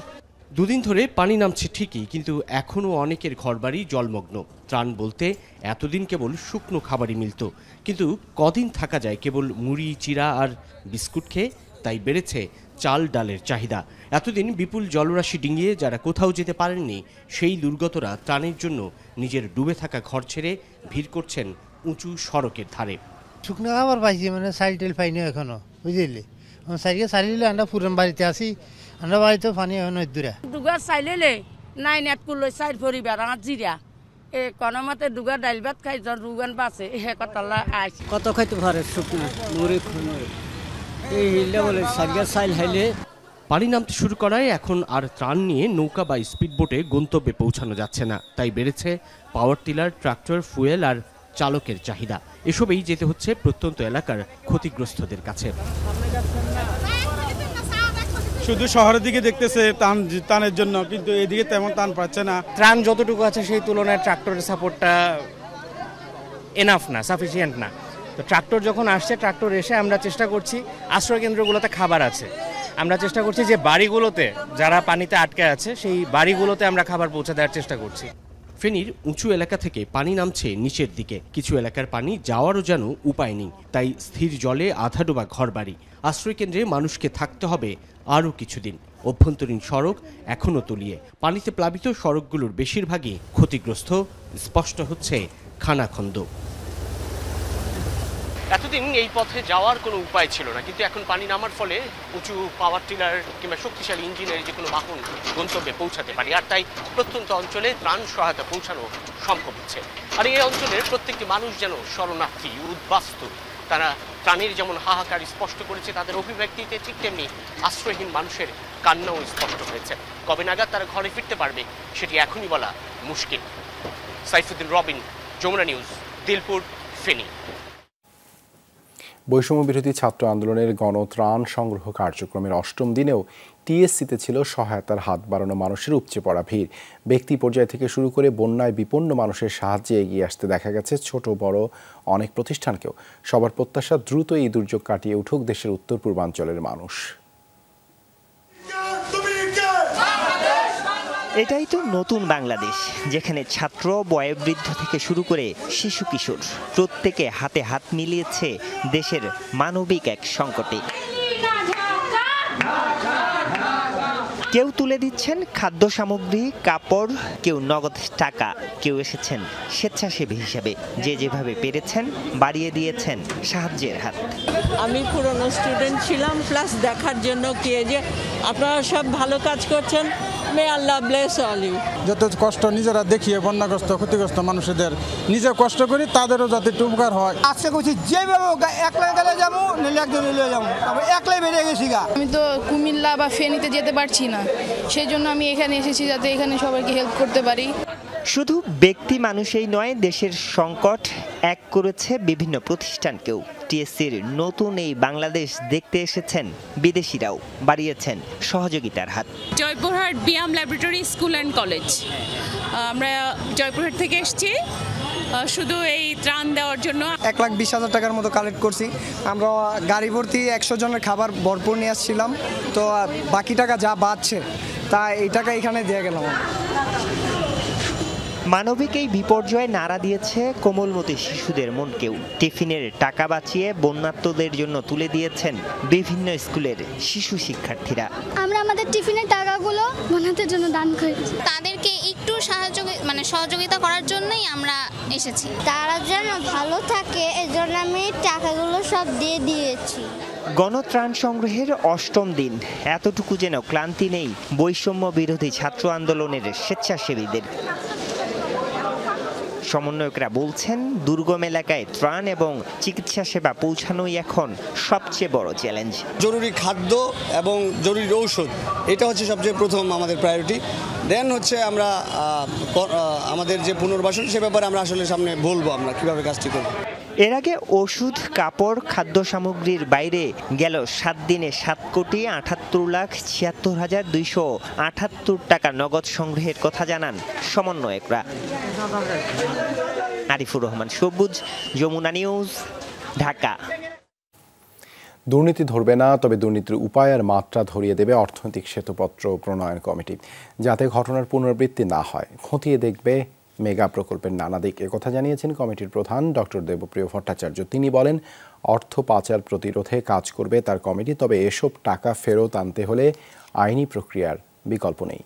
দুদিন ধরে পানি নামছে ঠিকই, কিন্তু এখনও অনেকের ঘরবাড়ি জলমগ্ন। ত্রাণ বলতে এতদিন কেবল শুকনো খাবারই মিলত, কিন্তু কদিন থাকা যায় কেবল মুড়ি, চিরা আর বিস্কুট খেয়ে? তাই বেড়েছে চাল ডালের চাহিদা। এতদিন বিপুল জলরাশি ডিঙিয়ে যারা কোথাও যেতে পারেননি, সেই দুর্গতরা ত্রাণের জন্য নিজের ডুবে থাকা ঘর ছেড়ে ভিড় করছেন উঁচু সড়কের ধারে। শুকনো খাবার পাইছি, মানে সাইল টেল পাইনি এখনো, বুঝলি। সাইকে সারিলে আমরা পুরান বাড়িতে আসি, আমরা বাড়িতে পানি এখন দূরে। দুগার চাইলে নাই নেট করলে চাইল পরিবার আমার জিরা এ কোনো মতে দুগার ডাইল ভাত খাই দুগান বাঁচে হে কতলা আইস কত খাইতে পারে শুকনো মুড়ি খুঁড়ে এই হিলটা বলে সারিয়া চাইল হাইলে। পানি নামতে শুরু করায় এখন আর ত্রাণ নিয়ে নৌকা বা স্পিডবোটে গন্তব্যে পৌঁছানো যাচ্ছে না, তাই বেড়েছে পাওয়ার টিলার, ট্রাক্টর, ফুয়েল আর চালকের চাহিদা। এসবেই যেতে হচ্ছে প্রত্যন্ত এলাকার ক্ষতিগ্রস্তদের কাছে। শুধু শহরের দিকে দেখতেছে ত্রাণের জন্য, কিন্তু এদিকে তেমন ত্রাণ পাচ্ছে না। ত্রাণ যতটুকু আছে সেই তুলনায় ট্রাক্টরের সাপোর্টটা এনাফ না, সাফিসিয়েন্ট না। তো ট্রাক্টর যখন আসছে, ট্রাক্টর এসে আমরা চেষ্টা করছি, আশ্রয় কেন্দ্রগুলোতে খাবার আছে, আমরা চেষ্টা করছি যে বাড়িগুলোতে যারা পানিতে আটকে আছে সেই বাড়িগুলোতে আমরা খাবার পৌঁছে দেওয়ার চেষ্টা করছি। ফেনীর উঁচু এলাকা থেকে পানি নামছে নিচের দিকে, কিছু এলাকার পানি যাওয়ারও যেন উপায় নেই, তাই স্থির জলে আধা ডোবা ঘরবাড়ি। আশ্রয়কেন্দ্রে মানুষকে থাকতে হবে আরও কিছুদিন। অভ্যন্তরীণ সড়ক এখনও তলিয়ে, পানিতে প্লাবিত সড়কগুলোর বেশিরভাগই ক্ষতিগ্রস্ত, স্পষ্ট হচ্ছে খানাখন্দ। এতদিন এই পথে যাওয়ার কোনো উপায় ছিল না, কিন্তু এখন পানি নামার ফলে উঁচু পাওয়ার টিলার কিংবা শক্তিশালী ইঞ্জিনের যে কোনো বাহন গন্তব্যে পৌঁছাতে পারে, আর তাই প্রত্যন্ত অঞ্চলে ত্রাণ সহায়তা পৌঁছানো সম্ভব হচ্ছে। আর এই অঞ্চলের প্রত্যেকটি মানুষ যেন শরণার্থী, উদ্বাস্তু। তারা ত্রাণের যেমন হাহাকার স্পষ্ট করেছে তাদের অভিব্যক্তিতে, ঠিক তেমনি আশ্রয়হীন মানুষের কান্নাও স্পষ্ট হয়েছে। কবে নাগাদ তারা ঘরে ফিরতে পারবে সেটি এখনই বলা মুশকিল। সাইফুদ্দিন রবিন, যমুনা নিউজ, দিলপুর, ফেনী। বৈষম্য বিরোধী ছাত্র আন্দোলনের গণত্রাণ সংগ্রহ কার্যক্রমের ৮ম দিনেও টিএসসিতে ছিল সহায়তার হাত বাড়ানো মানুষের উপচে পড়া ভিড়। ব্যক্তি পর্যায় থেকে শুরু করে বন্যায় বিপন্ন মানুষের সাহায্যে এগিয়ে আসতে দেখা গেছে ছোট বড় অনেক প্রতিষ্ঠানকেও। সবার প্রত্যাশা দ্রুত এই দুর্যোগ কাটিয়ে উঠুক দেশের উত্তর পূর্বাঞ্চলের মানুষ। এটাই তো নতুন বাংলাদেশ, যেখানে ছাত্র, বয়োবৃদ্ধ থেকে শুরু করে শিশু কিশোর প্রত্যেকে হাতে হাত মিলিয়েছে দেশের মানবিক এক সংকটে। কেউ তুলে দিচ্ছেন খাদ্য সামগ্রী, কাপড়, কেউ নগদ টাকা, কেউ এসেছেন স্বেচ্ছাসেবী হিসেবে। যে যেভাবে পেরেছেন বাড়িয়ে দিয়েছেন সাহায্যের হাত। আমি পুরনো স্টুডেন্ট ছিলাম, প্লাস দেখার জন্য কি যে আপনারা সব ভালো কাজ করছেন। মে আল্লাহ ব্লেস অল ইউ। যত কষ্ট নিজেরা দেখিয়ে বন্যাগ্রস্ত ক্ষতিগ্রস্ত মানুষদের নিজে কষ্ট করি, তাদেরও যাতে একটু উপকার হয়। আজকে করছি যেভাবে একলাই গেলে যাবো, নিলে একজন নিলে যাবো, তারপর একলাই বেরিয়ে গেছি গা। আমি তো কুমিল্লা বা ফেনীতে যেতে পারছি না, সেই জন্য আমি এখানে এসেছি যাতে এখানে সবাইকে হেল্প করতে পারি। শুধু ব্যক্তি মানুষই নয়, দেশের সংকট এক করেছে বিভিন্ন প্রতিষ্ঠানকেও। টিএসসির নতুন এই বাংলাদেশ দেখতে এসেছেন বিদেশিরাও, বাড়িয়েছেন সহযোগিতার হাত। Joypurhat BIAM laboratory school and college, আমরা জয়পুরহাট থেকে এসেছি শুধু এই ত্রাণ দেওয়ার জন্য। 1,20,000 টাকার মতো কালেক্ট করছি। আমরা গাড়ি ভর্তি 100 জনের খাবার ভরপুর নিয়ে আসছিলাম, তো বাকি টাকা যা বাঁচছে তা এই টাকা এখানে দিয়ে গেলাম। মানবিক এই বিপর্যয়ে নাড়া দিয়েছে কোমলমতি শিশুদের মনকেও। টিফিনের টাকা বাঁচিয়ে বন্যার্তদের জন্য তুলে দিয়েছেন বিভিন্ন স্কুলের শিশু শিক্ষার্থীরা। আমরা আমাদের টিফিনের টাকাগুলো বন্যাদের জন্য দান করেছি। তাদেরকে একটু সহযোগিতা করার জন্যই আমরা এসেছি। তারা যেন ভালো থাকে এজন্য আমি টাকাগুলো সব দিয়ে দিয়েছি। গণত্রাণ সংগ্রহের ৮ম দিন, এতটুকু যেন ক্লান্তি নেই বৈষম্য বিরোধী ছাত্র আন্দোলনের স্বেচ্ছাসেবীদের। সমন্বয়করা বলছেন, দুর্গম এলাকায় ত্রাণ এবং চিকিৎসা সেবা পৌঁছানোই এখন সবচেয়ে বড় চ্যালেঞ্জ। জরুরি খাদ্য এবং জরুরি ঔষধ, এটা হচ্ছে সবচেয়ে প্রথম আমাদের প্রায়োরিটি। দেন হচ্ছে আমরা আমাদের যে পুনর্বাসন, সে ব্যাপারে আমরা আসলে সামনে বলবো আমরা কিভাবে কাজটি করব। এর আগে ওষুধ, কাপড়, খাদ্য সামগ্রীর বাইরে গেল 7 দিনে 7,78,76,278 টাকা নগদ সংগ্রহের কথা জানান সমন্বয়করা। আরিফুর রহমান সবুজ, যমুনা নিউজ, ঢাকা। দুর্নীতি ধরবে না, তবে দুর্নীতির উপায় আর মাত্রা ধরিয়ে দেবে অর্থনৈতিক শ্বেতপত্র প্রণয়ন কমিটি, যাতে ঘটনার পুনরাবৃত্তি না হয়। খতিয়ে দেখবে মেগা প্রকল্পের নানা দিক। একথা জানিয়েছেন কমিটির প্রধান ডক্টর দেবপ্রিয় ভট্টাচার্য। তিনি বলেন, অর্থ পাচার প্রতিরোধে কাজ করবে তার কমিটি, তবে এসব টাকা ফেরত আনতে হলে আইনি প্রক্রিয়ার বিকল্প নেই।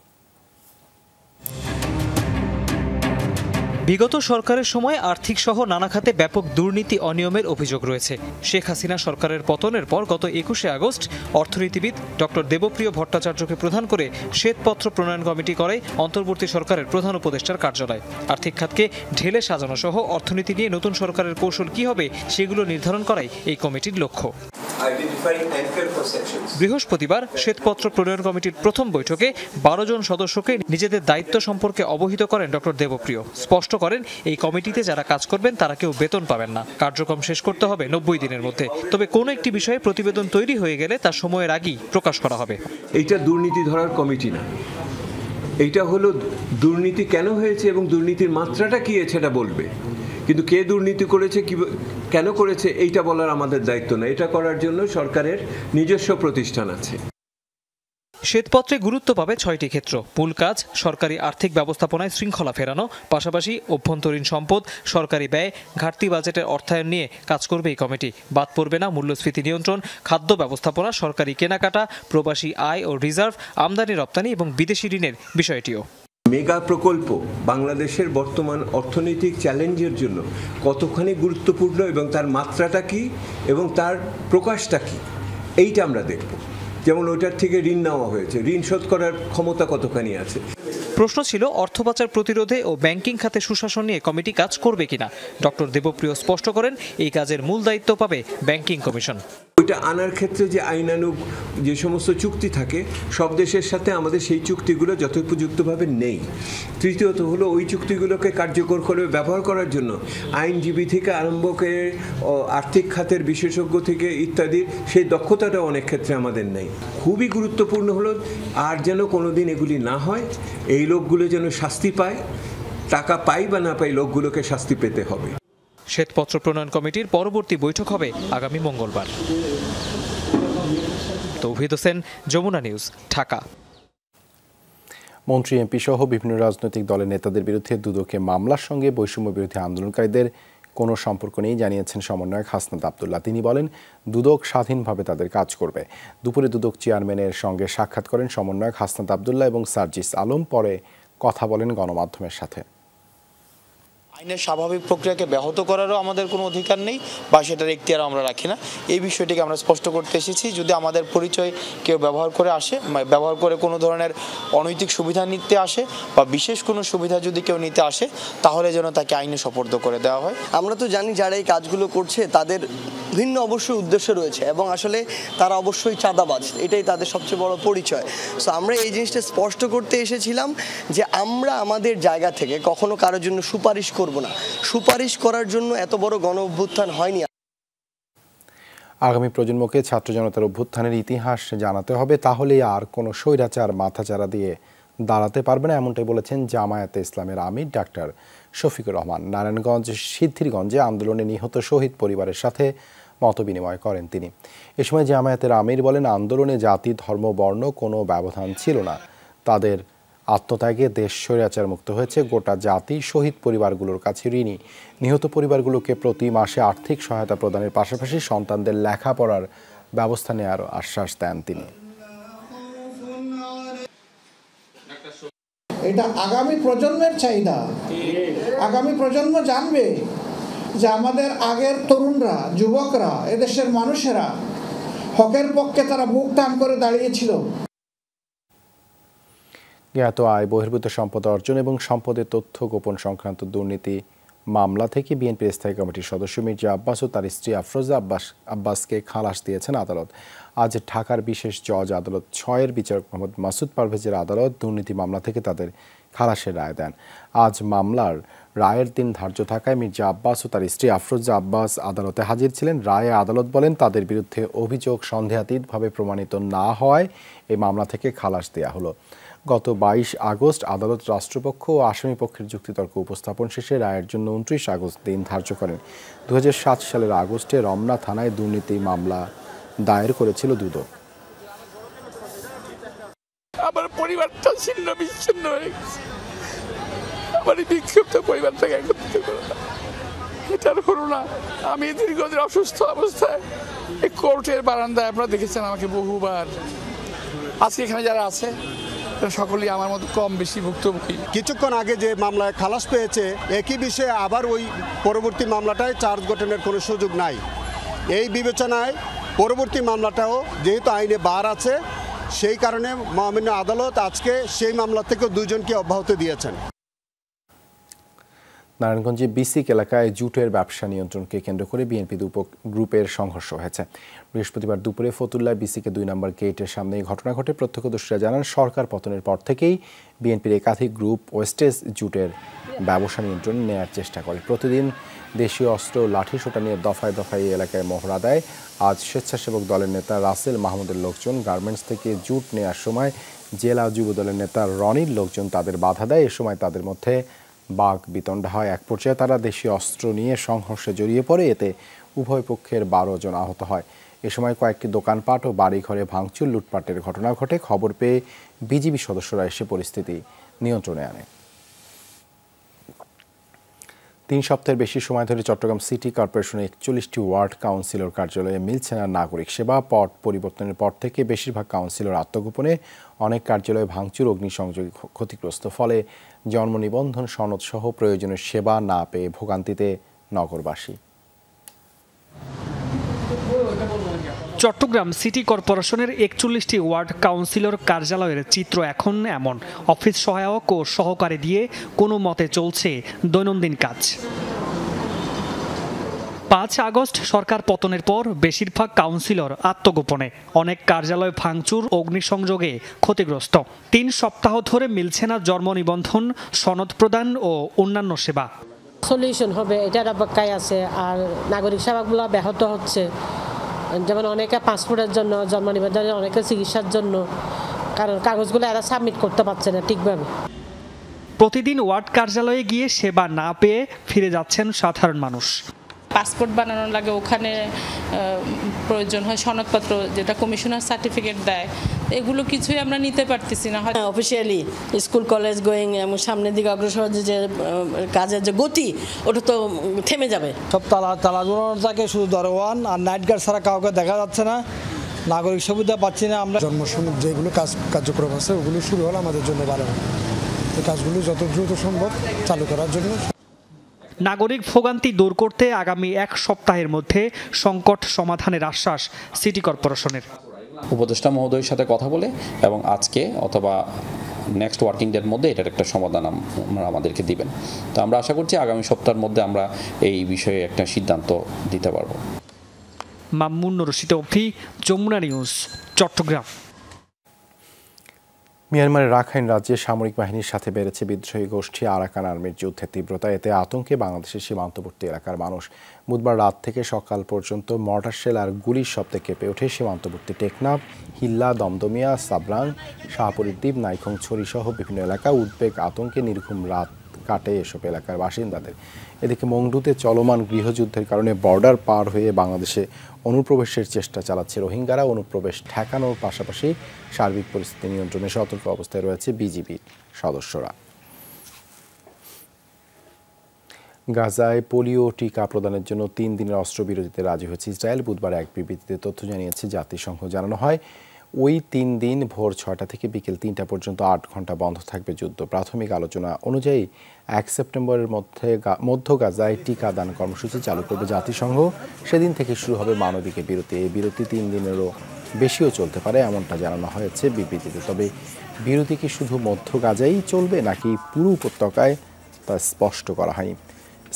বিগত সরকারের সময় আর্থিক সহ নানা খাতে ব্যাপক দুর্নীতি অনিয়মের অভিযোগ রয়েছে। শেখ হাসিনা সরকারের পতনের পর গত 21শে আগস্ট অর্থনীতিবিদ ডক্টর দেবপ্রিয় ভট্টাচার্যকে প্রধান করে শ্বেতপত্র প্রণয়ন কমিটি করে অন্তর্বর্তী সরকারের প্রধান উপদেষ্টার কার্যালয়। আর্থিক খাতকে ঢেলে সাজানো সহ অর্থনীতি নিয়ে নতুন সরকারের কৌশল কি হবে সেগুলো নির্ধারণ করাই এই কমিটির লক্ষ্য। বৃহস্পতিবার শ্বেতপত্র প্রণয়ন কমিটির প্রথম বৈঠকে 12 জন সদস্যকে নিজেদের দায়িত্ব সম্পর্কে অবহিত করেন ডক্টর দেবপ্রিয়। স্পষ্ট করেন, এই কমিটিতে যারা কাজ করবেন তারা কেউ বেতন পাবেন না। কার্যক্রম শেষ করতে হবে 90 দিনের মধ্যে। তবে কোনো একটি বিষয়ে প্রতিবেদন তৈরি হয়ে গেলে তা সময়ের আগেই প্রকাশ করা হবে। এইটা দুর্নীতি ধরার কমিটি না, এইটা হলো দুর্নীতি কেন হয়েছে এবং দুর্নীতির মাত্রাটা কি সেটা বলবে, কিন্তু কে দুর্নীতি করেছে, কি কেন করেছে এইটা বলার আমাদের দায়িত্ব না। এটা করার জন্য সরকারের নিজস্ব প্রতিষ্ঠান আছে। শ্বেতপত্রে গুরুত্ব পাবে 6টি ক্ষেত্র। মূল কাজ সরকারি আর্থিক ব্যবস্থাপনায় শৃঙ্খলা ফেরানো, পাশাপাশি অভ্যন্তরীণ সম্পদ, সরকারি ব্যয়, ঘাটতি বাজেটের অর্থায়ন নিয়ে কাজ করবে এই কমিটি। বাদ পড়বে না মূল্যস্ফীতি নিয়ন্ত্রণ, খাদ্য ব্যবস্থাপনা, সরকারি কেনাকাটা, প্রবাসী আয় ও রিজার্ভ, আমদানি রপ্তানি এবং বিদেশি ঋণের বিষয়টিও। মেগা প্রকল্প বাংলাদেশের বর্তমান অর্থনৈতিক চ্যালেঞ্জের জন্য কতখানি গুরুত্বপূর্ণ এবং তার মাত্রাটা কি এবং তার প্রকাশটা কি, এইটা আমরা দেখব। যেমন ওইটার থেকে ঋণ নেওয়া হয়েছে, ঋণ শোধ করার ক্ষমতা কতখানি আছে। প্রশ্ন ছিল অর্থ পাচার প্রতিরোধে ও ব্যাংকিং খাতে সুশাসন নিয়ে কমিটি কাজ করবে কিনা। ডক্টর দেবপ্রিয় স্পষ্ট করেন এই কাজের মূল দায়িত্ব পাবে ব্যাংকিং কমিশন। ওইটা আনার ক্ষেত্রে যে আইনানুগ যে সমস্ত চুক্তি থাকে সব দেশের সাথে আমাদের সেই চুক্তিগুলো যথোপযুক্তভাবে নেই। তৃতীয়ত হলো ওই চুক্তিগুলোকে কার্যকর করে ব্যবহার করার জন্য আইনজীবী থেকে আরম্ভ করে আর্থিক খাতের বিশেষজ্ঞ থেকে ইত্যাদির সেই দক্ষতাটা অনেক ক্ষেত্রে আমাদের নেই। খুবই গুরুত্বপূর্ণ হলো আর যেন কোনোদিন এগুলি না হয়, এই লোকগুলো যেন শাস্তি পায়, টাকা পাই বা না পাই লোকগুলোকে শাস্তি পেতে হবে। শ্বেতপত্র প্রণয়ন কমিটির পরবর্তী বৈঠক হবে আগামী মঙ্গলবার। তৌহিদ হোসেন, যমুনা নিউজ, ঢাকা। মন্ত্রী, এমপি সহ বিভিন্ন রাজনৈতিক দলের নেতাদের বিরুদ্ধে দুদকে মামলার সঙ্গে বৈষম্য বিরোধী আন্দোলনকারীদের কোনো সম্পর্ক নেই জানিয়েছেন সমন্বয়ক হাসনাত আব্দুল্লাহ। তিনি বলেন দুদক স্বাধীনভাবে তাদের কাজ করবে। দুপুরে দুদক চেয়ারম্যানের সঙ্গে সাক্ষাৎ করেন সমন্বয়ক হাসনাত আব্দুল্লাহ এবং সার্জিস আলম, পরে কথা বলেন গণমাধ্যমের সাথে। আইনের স্বাভাবিক প্রক্রিয়াকে ব্যাহত করারও আমাদের কোনো অধিকার নেই বা সেটার এখতিয়ারও আমরা রাখি না। এই বিষয়টিকে আমরা স্পষ্ট করতে এসেছি। যদি আমাদের পরিচয় কেউ ব্যবহার করে কোনো ধরনের অনৈতিক সুবিধা নিতে আসে বা বিশেষ কোনো সুবিধা যদি কেউ নিতে আসে, তাহলে যেন তাকে আইনে সোপর্দ করে দেওয়া হয়। আমরা তো জানি যারা এই কাজগুলো করছে তাদের ভিন্ন অবশ্যই উদ্দেশ্য রয়েছে এবং আসলে তারা অবশ্যই চাঁদাবাজ, এটাই তাদের সবচেয়ে বড় পরিচয়। সো আমরা এই জিনিসটা স্পষ্ট করতে এসেছিলাম যে আমরা আমাদের জায়গা থেকে কখনো কারোর জন্য সুপারিশ করব না। সুপারিশ করার জন্য এত বড় গণ অভ্যুত্থান হয়নি। আগামী প্রজন্মকে ছাত্র জনতার অভ্যুত্থানের ইতিহাস জানাতে হবে, তাহলেই আর কোনো স্বৈরাচার মাথাচাড়া দিয়ে দাঁড়াতে পারবে না, এমনটাই বলেছেন জামায়াতে ইসলামের আমির ডাক্তার শফিকুর রহমান। নারায়ণগঞ্জ সিদ্ধিরগঞ্জে আন্দোলনে নিহত শহীদ পরিবারের সাথে মতবিনিময় করেন তিনি। এ সময় জামায়াতের আমির বলেন আন্দোলনে জাতি, ধর্ম, বর্ণ কোনো ব্যবধান ছিল না। তাদের আত্মত্যাগে দেশ স্বৈরাচার মুক্ত হয়েছে। গোটা জাতি শহীদ পরিবারগুলোর কাছে ঋণী। নিহত পরিবারগুলোকে প্রতি মাসে আর্থিক সহায়তা প্রদানের পাশাপাশি সন্তানদের লেখাপড়ার ব্যবস্থা নেওয়ার আশ্বাস দেন তিনি। এটা আগামী প্রজন্মের চাহিদা। আগামী প্রজন্ম জানবে যে আমাদের আগের তরুণরা, যুবকরা, এদেশের মানুষেরা হকের পক্ষে তারা বুক টান করে দাঁড়িয়েছিল। জ্ঞাত আয় বহির্ভূত সম্পদ অর্জন এবং সম্পদের তথ্য গোপন সংক্রান্ত দুর্নীতি মামলা থেকে বিএনপির স্থায়ী কমিটির সদস্য মির্জা আব্বাস ও তার স্ত্রী আফরোজা আব্বাসকে খালাস দিয়েছেন আদালত। আজ ঢাকার বিশেষ জজ আদালত 6-এর বিচারক মোহাম্মদ মাসুদ পারভেজের আদালত দুর্নীতি মামলা থেকে তাদের খালাসের রায় দেন। আজ মামলার রায়ের দিন ধার্য থাকায় মির্জা আব্বাস ও তার স্ত্রী আফরোজা আব্বাস আদালতে হাজির ছিলেন। রায়ে আদালত বলেন তাদের বিরুদ্ধে অভিযোগ সন্দেহাতীতভাবে প্রমাণিত না হওয়ায় এই মামলা থেকে খালাস দেওয়া হলো। গত 22 আগস্ট আদালত রাষ্ট্রপক্ষ ও আসামি পক্ষের যুক্তিতর্ক উপস্থাপন শেষে রায়ের জন্য 29 আগস্ট দিন ধার্য করেন। 2007 সালের আগস্টে রমনা থানায় দুর্নীতি মামলা দায়ের করেছিল দুদক। আমার পরিবারটা ছিন্ন বিচ্ছিন্ন হয়ে গেছে। আমার এই বিক্ষিপ্ত পরিবারটাকে একত্রিত করে এটার হলো না। আমি দীর্ঘদিন অসুস্থ অবস্থায় এই কোর্টের বারান্দায় আপনারা দেখেছেন আমাকে বহুবার। আজকে এখানে যারা আছে সকলেই আমার মতো কম বেশি ভুক্তভোগী। কিছুক্ষণ আগে যে মামলায় খালাস পেয়েছে, একই বিষয়ে আবার ওই পরবর্তী মামলাটায় চার্জ গঠনের কোনো সুযোগ নাই। এই বিবেচনায় পরবর্তী মামলাটাও যেহেতু আইনে বার আছে, সেই কারণে মহামান্য আদালত আজকে সেই মামলা থেকে 2 জনকে অব্যাহতি দিয়েছেন। নারায়ণগঞ্জে বিসিক এলাকায় জুটের ব্যবসা নিয়ন্ত্রণকে কেন্দ্র করে বিএনপি গ্রুপের সংঘর্ষ হয়েছে। বৃহস্পতিবার দুপুরে ফতুল্লায় বিসিকে 2 নম্বর গেটের সামনে এই ঘটনা ঘটে। প্রত্যক্ষদর্শীরা জানান সরকার পতনের পর থেকেই বিএনপির একাধিক গ্রুপ ওয়েস্টেজ জুটের ব্যবসা নিয়ন্ত্রণ নেওয়ার চেষ্টা করে। প্রতিদিন দেশীয় অস্ত্র, লাঠিসোঁটা নিয়ে দফায় দফায় এই এলাকায় মহড়া দেয়। আজ স্বেচ্ছাসেবক দলের নেতা রাসেল মাহমুদের লোকজন গার্মেন্টস থেকে জুট নেওয়ার সময় জেলা যুব দলের নেতা রনির লোকজন তাদের বাধা দেয়। এ সময় তাদের মধ্যে বাক বিতণ্ডা হয়। এক পর্যায়ে তারা দেশীয় অস্ত্র নিয়ে সংঘর্ষে জড়িয়ে পড়ে। এতে উভয় পক্ষের 12 জন আহত হয়। এ সময় কয়েকটি দোকানপাট ও বাড়িঘরে ভাঙচুর, লুটপাটের ঘটনা ঘটে। খবর পেয়ে বিজিবি সদস্যরা এসে পরিস্থিতি নিয়ন্ত্রণে আনে। 3 সপ্তাহের বেশি সময় ধরে চট্টগ্রাম সিটি কর্পোরেশনের 41টি ওয়ার্ড কাউন্সিলর কার্যালয়ে মিলছে না নাগরিক সেবা। পট পরিবর্তনের পর থেকে বেশিরভাগ কাউন্সিলর আত্মগোপনে, অনেক কার্যালয়ে ভাঙচুর, অগ্নিসংযোগে ক্ষতিগ্রস্ত। ফলে জন্ম নিবন্ধন সনদ সহ প্রয়োজনীয় সেবা না পেয়ে ভোগান্তিতে নগরবাসী। চট্টগ্রাম সিটি কর্পোরেশনের 41টি ওয়ার্ড কাউন্সিলর কার্যালয়ের চিত্র এখন এমন। অফিস সহায়ক ও সহকারী দিয়ে কোনো মতে চলছে দৈনন্দিন কাজ। 5 আগস্ট সরকার পতনের পর বেশিরভাগ কাউন্সিলর আত্মগোপনে, অনেক কার্যালয় ভাঙচুর, অগ্নিসংযোগে ক্ষতিগ্রস্ত। 3 সপ্তাহ ধরে মিলছে না জন্ম নিবন্ধন, সনদ প্রদান ও অন্যান্য সেবা। সলিউশন হবে এটার অপেক্ষায় আছে। আর নাগরিক সেবাগুলো ব্যাহত হচ্ছে, যেমন অনেকে পাসপোর্টের জন্য, জন্ম নিবন্ধনের, অনেকে চিকিৎসার জন্য, কারণ কাগজগুলো এরা সাবমিট করতে পারছে না ঠিকভাবে। প্রতিদিন ওয়ার্ড কার্যালয়ে গিয়ে সেবা না পেয়ে ফিরে যাচ্ছেন সাধারণ মানুষ। পাসপোর্ট বানানোর লাগে ওখানে প্রয়োজন হয় সনদপত্র, যেটা কমিশনার সার্টিফিকেট দেয়, এগুলো কিছুই আমরা নিতে পারতেছি না। অফিসিয়ালি স্কুল কলেজ গোয়িং এবং সামনের দিকে অগ্রসর যে কাজের যে গতি, ওটা তো থেমে যাবে। সব তালা জোড়ানো থাকে, শুধু দরওয়ান আর নাইট গার্ড ছাড়া কাউকে দেখা যাচ্ছে না। নাগরিক সুবিধা পাচ্ছি না আমরা। জন্মসনদ যেগুলো কার্যক্রম আছে ওগুলো শুরু হলে আমাদের জন্য ভালো হবে। এই কাজগুলো যত দ্রুত সম্ভব চালু করার জন্য। নাগরিক ভোগান্তি দূর করতে আগামী 1 সপ্তাহের মধ্যে সংকট সমাধানের আশ্বাস সিটি কর্পোরেশনের। উপদেষ্টা মহোদয়ের সাথে কথা বলে এবং আজকে অথবা নেক্সট ওয়ার্কিং ডের মধ্যে এটার একটা সমাধান আমাদেরকে দিবেন। তো আমরা আশা করছি আগামী সপ্তাহের মধ্যে আমরা এই বিষয়ে একটা সিদ্ধান্ত দিতে পারবো। মামুন রশিদ অফি, যমুনা নিউজ, চট্টগ্রাম। মিয়ানমারের রাখাইন রাজ্যে সামরিক বাহিনীর সাথে বেড়েছে বিদ্রোহী গোষ্ঠী আরাকান আর্মির যুদ্ধের তীব্রতা। এতে আতঙ্কে বাংলাদেশের সীমান্তবর্তী এলাকার মানুষ। বুধবার রাত থেকে সকাল পর্যন্ত মর্টার শেল আর গুলির শব্দে কেঁপে ওঠে সীমান্তবর্তী টেকনাফ, হিল্লা, দমদমিয়া, সাবরাং, শাহপুরীর দ্বীপ, নাইখংছড়ি সহ বিভিন্ন এলাকা। উদ্বেগ, আতঙ্কে নির্ঘুম রাত কাটে এসব এলাকার বাসিন্দাদের। এদিকে মংডুতে চলমান গৃহযুদ্ধের কারণে বর্ডার পার হয়ে বাংলাদেশে অনুপ্রবেশের চেষ্টা চালাচ্ছে রোহিঙ্গারা। অনুপ্রবেশ ঠেকানোর পাশাপাশি সার্বিক পরিস্থিতি নিয়ন্ত্রণে সতর্ক অবস্থায় রয়েছে বিজিবি সদস্যরা। গাজায় পোলিও টিকা প্রদানের জন্য 3 দিনের অস্ত্রবিরতিতে রাজি হয়েছে ইসরায়েল। বুধবার এক বিবৃতিতে তথ্য জানিয়েছে জাতিসংঘ। জানানো হয়, ওই 3 দিন ভোর 6টা থেকে বিকেল 3টা পর্যন্ত 8 ঘন্টা বন্ধ থাকবে যুদ্ধ। প্রাথমিক আলোচনা অনুযায়ী 1 সেপ্টেম্বরের মধ্য গাজায় টিকাদান কর্মসূচি চালু করবে জাতিসংঘ। সেদিন থেকে শুরু হবে মানবিক বিরতি। এই বিরতি 3 দিনেরও বেশিও চলতে পারে, এমনটা জানানো হয়েছে বিবৃতিতে। তবে বিরতি কি শুধু মধ্য গাজায় চলবে নাকি পুরো উপত্যকায়, তা স্পষ্ট করা হয়নি।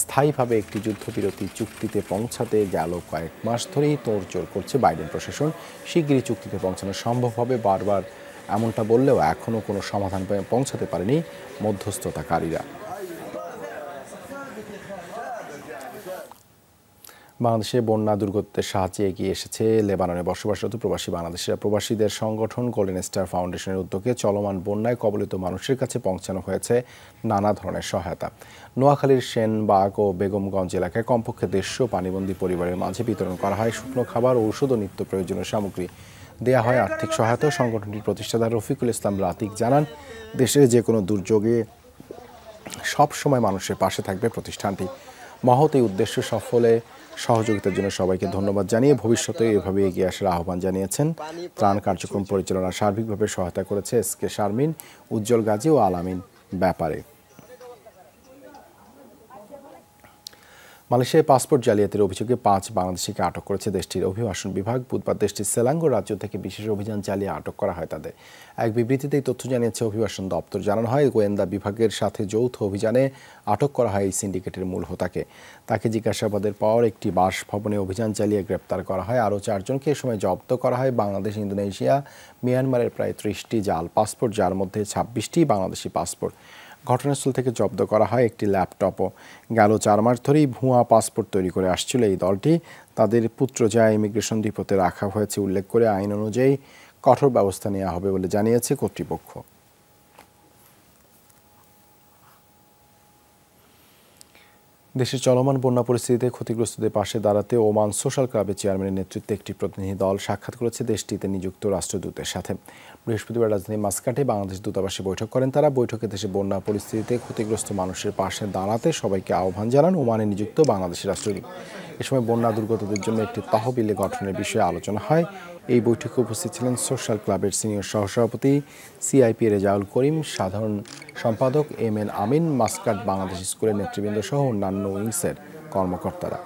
স্থায়ীভাবে একটি যুদ্ধবিরতি চুক্তিতে পৌঁছাতে গেল কয়েক মাস ধরেই তোড়জোড় করছে বাইডেন প্রশাসন। শিগগিরই চুক্তিতে পৌঁছানো সম্ভব হবে বারবার এমনটা বললেও এখনও কোনো সমাধান পৌঁছাতে পারেনি মধ্যস্থতাকারীরা। বাংলাদেশে বন্যা দুর্গতদের সাহায্যে এগিয়ে এসেছে লেবাননে বসবাসরত প্রবাসী বাংলাদেশিরা। প্রবাসীদের সংগঠন গোল্ডেন স্টার ফাউন্ডেশনের উদ্যোগে চলমান বন্যায় কবলিত মানুষের কাছে পৌঁছানো হয়েছে নানা ধরনের সহায়তা। নোয়াখালীর সেনবাগ ও বেগমগঞ্জ এলাকায় কমপক্ষে 150 পানিবন্দী পরিবারের মাঝে বিতরণ করা হয় শুকনো খাবার, ঔষধ ও নিত্য প্রয়োজনীয় সামগ্রী। দেয়া হয় আর্থিক সহায়তা। সংগঠনটির প্রতিষ্ঠাতা রফিকুল ইসলাম রাতিক জানান, দেশের যে কোনো দুর্যোগে সবসময় মানুষের পাশে থাকবে প্রতিষ্ঠানটি। মহৎ এই উদ্দেশ্য সফলে সহযোগিতার জন্য সবাইকে ধন্যবাদ জানিয়ে ভবিষ্যতে এভাবে এগিয়ে আসার আহ্বান জানিয়েছেন। ত্রাণ কার্যক্রম পরিচালনা সার্বিকভাবে সহায়তা করেছে SK শারমিন, উজ্জ্বল গাজী ও আলামিন ব্যাপারে। মালয়েশিয়ায় পাসপোর্ট জালিয়াতির অভিযোগে 5 বাংলাদেশিকে আটক করেছে দেশটির অভিবাসন বিভাগ। বুধবার দেশটির সেলাঙ্গো রাজ্য থেকে বিশেষ অভিযান চালিয়ে আটক করা হয় তাদের। এক বিবৃতিতে এই তথ্য জানিয়েছে অভিবাসন দপ্তর। জানানো হয়, গোয়েন্দা বিভাগের সাথে যৌথ অভিযানে আটক করা হয় এই সিন্ডিকেটের মূল হোতাকে। তাকে জিজ্ঞাসাবাদের পর একটি বাসভবনে অভিযান চালিয়ে গ্রেপ্তার করা হয়। আরও 4 জনকে এ সময় জব্দ করা হয় বাংলাদেশ, ইন্দোনেশিয়া, মিয়ানমারের প্রায় 30টি জাল পাসপোর্ট, যার মধ্যে 26টি বাংলাদেশি পাসপোর্ট। ঘটনাস্থল থেকে জব্দ করা হয় একটি ল্যাপটপও। গেল 4 মাস ধরেই ভুয়া পাসপোর্ট তৈরি করে আসছিল এই দলটি। তাদের পুত্রজায়া ইমিগ্রেশন ডিপোতে রাখা হয়েছে উল্লেখ করে আইন অনুযায়ী কঠোর ব্যবস্থা নেওয়া হবে বলে জানিয়েছে কর্তৃপক্ষ। দেশের চলমান বন্যা পরিস্থিতিতে ক্ষতিগ্রস্তদের পাশে দাঁড়াতে ওমান সোশ্যাল ক্লাবের চেয়ারম্যানের নেতৃত্বে একটি প্রতিনিধি দল সাক্ষাৎ করেছে দেশটিতে নিযুক্ত রাষ্ট্রদূতের সাথে। বৃহস্পতিবার রাজধানী মাস্কাটে বাংলাদেশ দূতাবাসে বৈঠক করেন তারা। বৈঠকে দেশে বন্যা পরিস্থিতিতে ক্ষতিগ্রস্ত মানুষের পাশে দাঁড়াতে সবাইকে আহ্বান জানান ওমানে নিযুক্ত বাংলাদেশের রাষ্ট্রদূত। এ সময় বন্যা দুর্গতদের জন্য একটি তহবিল গঠনের বিষয়ে আলোচনা হয়। এই বৈঠকে উপস্থিত ছিলেন সোশ্যাল ক্লাবের সিনিয়র সহসভাপতি সিআইপি রেজাউল করিম, সাধারণ সম্পাদক এম.এন. আমিন, মাস্কাট বাংলাদেশ স্কুলের নেতৃবৃন্দ সহ অন্যান্য উইংসের কর্মকর্তারা।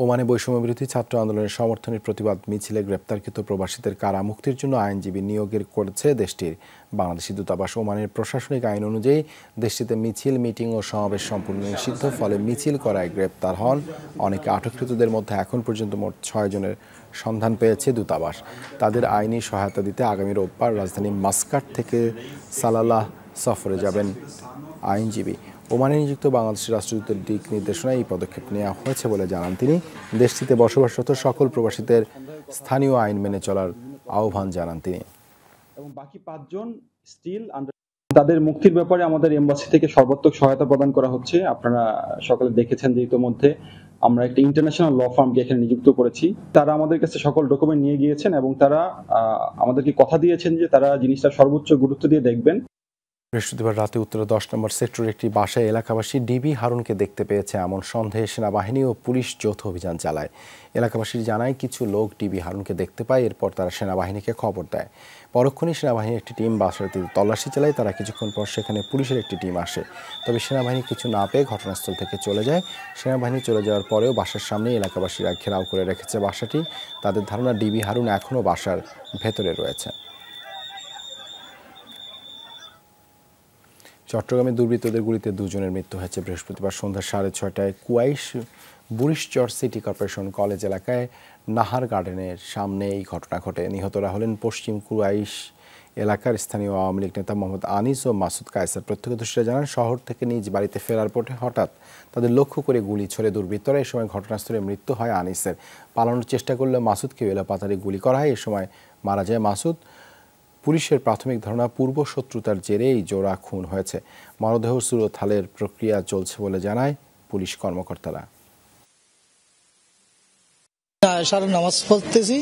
ওমানে বৈষম্যবিরোধী ছাত্র আন্দোলনের সমর্থনের প্রতিবাদ মিছিলে গ্রেপ্তারকৃত প্রবাসীদের কারা মুক্তির জন্য আইনজীবী নিয়োগের করেছে দেশটির বাংলাদেশি দূতাবাস। ওমানের প্রশাসনিক আইন অনুযায়ী দেশটিতে মিছিল, মিটিং ও সমাবেশ সম্পূর্ণ নিষিদ্ধ। ফলে মিছিল করায় গ্রেপ্তার হন অনেকে। আটককৃতদের মধ্যে এখন পর্যন্ত মোট 6 জনের সন্ধান পেয়েছে দূতাবাস। তাদের আইনি সহায়তা দিতে আগামী রোববার রাজধানী মাস্কাট থেকে সালালাহ সফরে যাবেন আইনজীবী। ওমানে নিযুক্ত বাংলাদেশের রাষ্ট্রদূতের দিক নির্দেশনায় এই পদক্ষেপ নেওয়া হয়েছে বলে জানান তিনি। দেশটিতে বসবাসরত সকল প্রবাসীদের স্থানীয় আইন মেনে চলার আহ্বান জানান তিনি। এবং বাকি 5 জন স্টিল তাদের মুক্তির ব্যাপারে আমাদের এমবাসি থেকে সর্বাত্মক সহায়তা প্রদান করা হচ্ছে। আপনারা সকলে দেখেছেন যে ইতোমধ্যে আমরা একটা ইন্টারন্যাশনাল ল ফার্মকে এখানে নিযুক্ত করেছি। তারা আমাদের কাছে সকল ডকুমেন্ট নিয়ে গিয়েছেন এবং তারা আমাদেরকে কথা দিয়েছেন যে তারা জিনিসটা সর্বোচ্চ গুরুত্ব দিয়ে দেখবেন। বৃহস্পতিবার রাতে উত্তরে 10 নম্বর সেক্টরের একটি বাসায় এলাকাবাসী ডিবি হারুনকে দেখতে পেয়েছে এমন সন্দেহে সেনাবাহিনী ও পুলিশ যৌথ অভিযান চালায়। এলাকাবাসী জানায় কিছু লোক ডিবি হারুনকে দেখতে পায়। এরপর তারা সেনাবাহিনীকে খবর দেয়। পরক্ষণেই সেনাবাহিনীর একটি টিম বাসাটিতে তল্লাশি চালায়। তারা কিছুক্ষণ পর সেখানে পুলিশের একটি টিম আসে। তবে সেনাবাহিনী কিছু না পেয়ে ঘটনাস্থল থেকে চলে যায়। সেনাবাহিনী চলে যাওয়ার পরেও বাসার সামনে এলাকাবাসীরা ঘেরাও করে রেখেছে বাসাটি। তাদের ধারণা ডিবি হারুন এখনও বাসার ভেতরে রয়েছে। চট্টগ্রামে দুর্বৃত্তদের গুলিতে 2 জনের মৃত্যু হয়েছে। বৃহস্পতিবার সন্ধ্যা 6:30টায় কুয়াইশ বুরিশচর সিটি কর্পোরেশন কলেজ এলাকায় নাহার গার্ডেনের সামনে এই ঘটনা ঘটে। নিহতরা হলেন পশ্চিম কুয়াইশ এলাকার স্থানীয় আওয়ামী লীগ নেতা মোহাম্মদ আনিস ও মাসুদ কায়সার। প্রত্যক্ষদর্শীরা জানান শহর থেকে নিজ বাড়িতে ফেরার পথে হঠাৎ তাদের লক্ষ্য করে গুলি ছোড়ে দুর্বৃত্তরা। এ সময় ঘটনাস্থলে মৃত্যু হয় আনিসের। পালানোর চেষ্টা করলে মাসুদকে এলোপাতাড়ি গুলি করা হয়। এ সময় মারা যায় মাসুদ। পুলিশের প্রাথমিক ধারণা পূর্ব শত্রুতার জেরে এই জোড়া খুন হয়েছে। মরদেহ সুরতহালের প্রক্রিয়া চলছে বলে জানায় পুলিশ কর্মকর্তারা। সারা নামাজ পড়তেছি,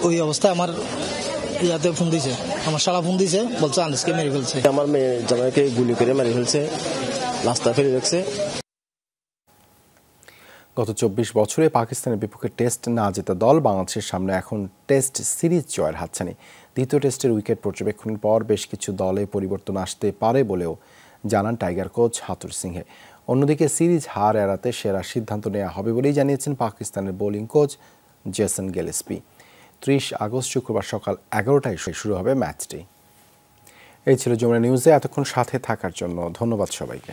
ওই অবস্থায় আমার ইয়াতে ফোন দিছে, আমার সারা ফোন দিছে, বলছে আনিসকে মেরে ফেলছে। আমার মেয়ে জামাইকে গুলি করে মেরে ফেলছে, রাস্তা ফেলে রেখেছে। গত 24 বছরে পাকিস্তানের বিপক্ষে টেস্ট না জেতা দল বাংলাদেশের সামনে এখন টেস্ট সিরিজ জয়ের হাতছানি। দ্বিতীয় টেস্টের উইকেট পর্যবেক্ষণের পর বেশ কিছু দলে পরিবর্তন আসতে পারে বলেও জানান টাইগার কোচ হাতুর সিংহে। অন্যদিকে সিরিজ হার এড়াতে সেরা সিদ্ধান্ত নেওয়া হবে বলেই জানিয়েছেন পাকিস্তানের bowling coach Jason Gillespie. 30 August শুক্রবার সকাল 11টায় শুরু হবে ম্যাচটি। এই ছিল যমুনা নিউজে এতক্ষণ সাথে থাকার জন্য ধন্যবাদ সবাইকে।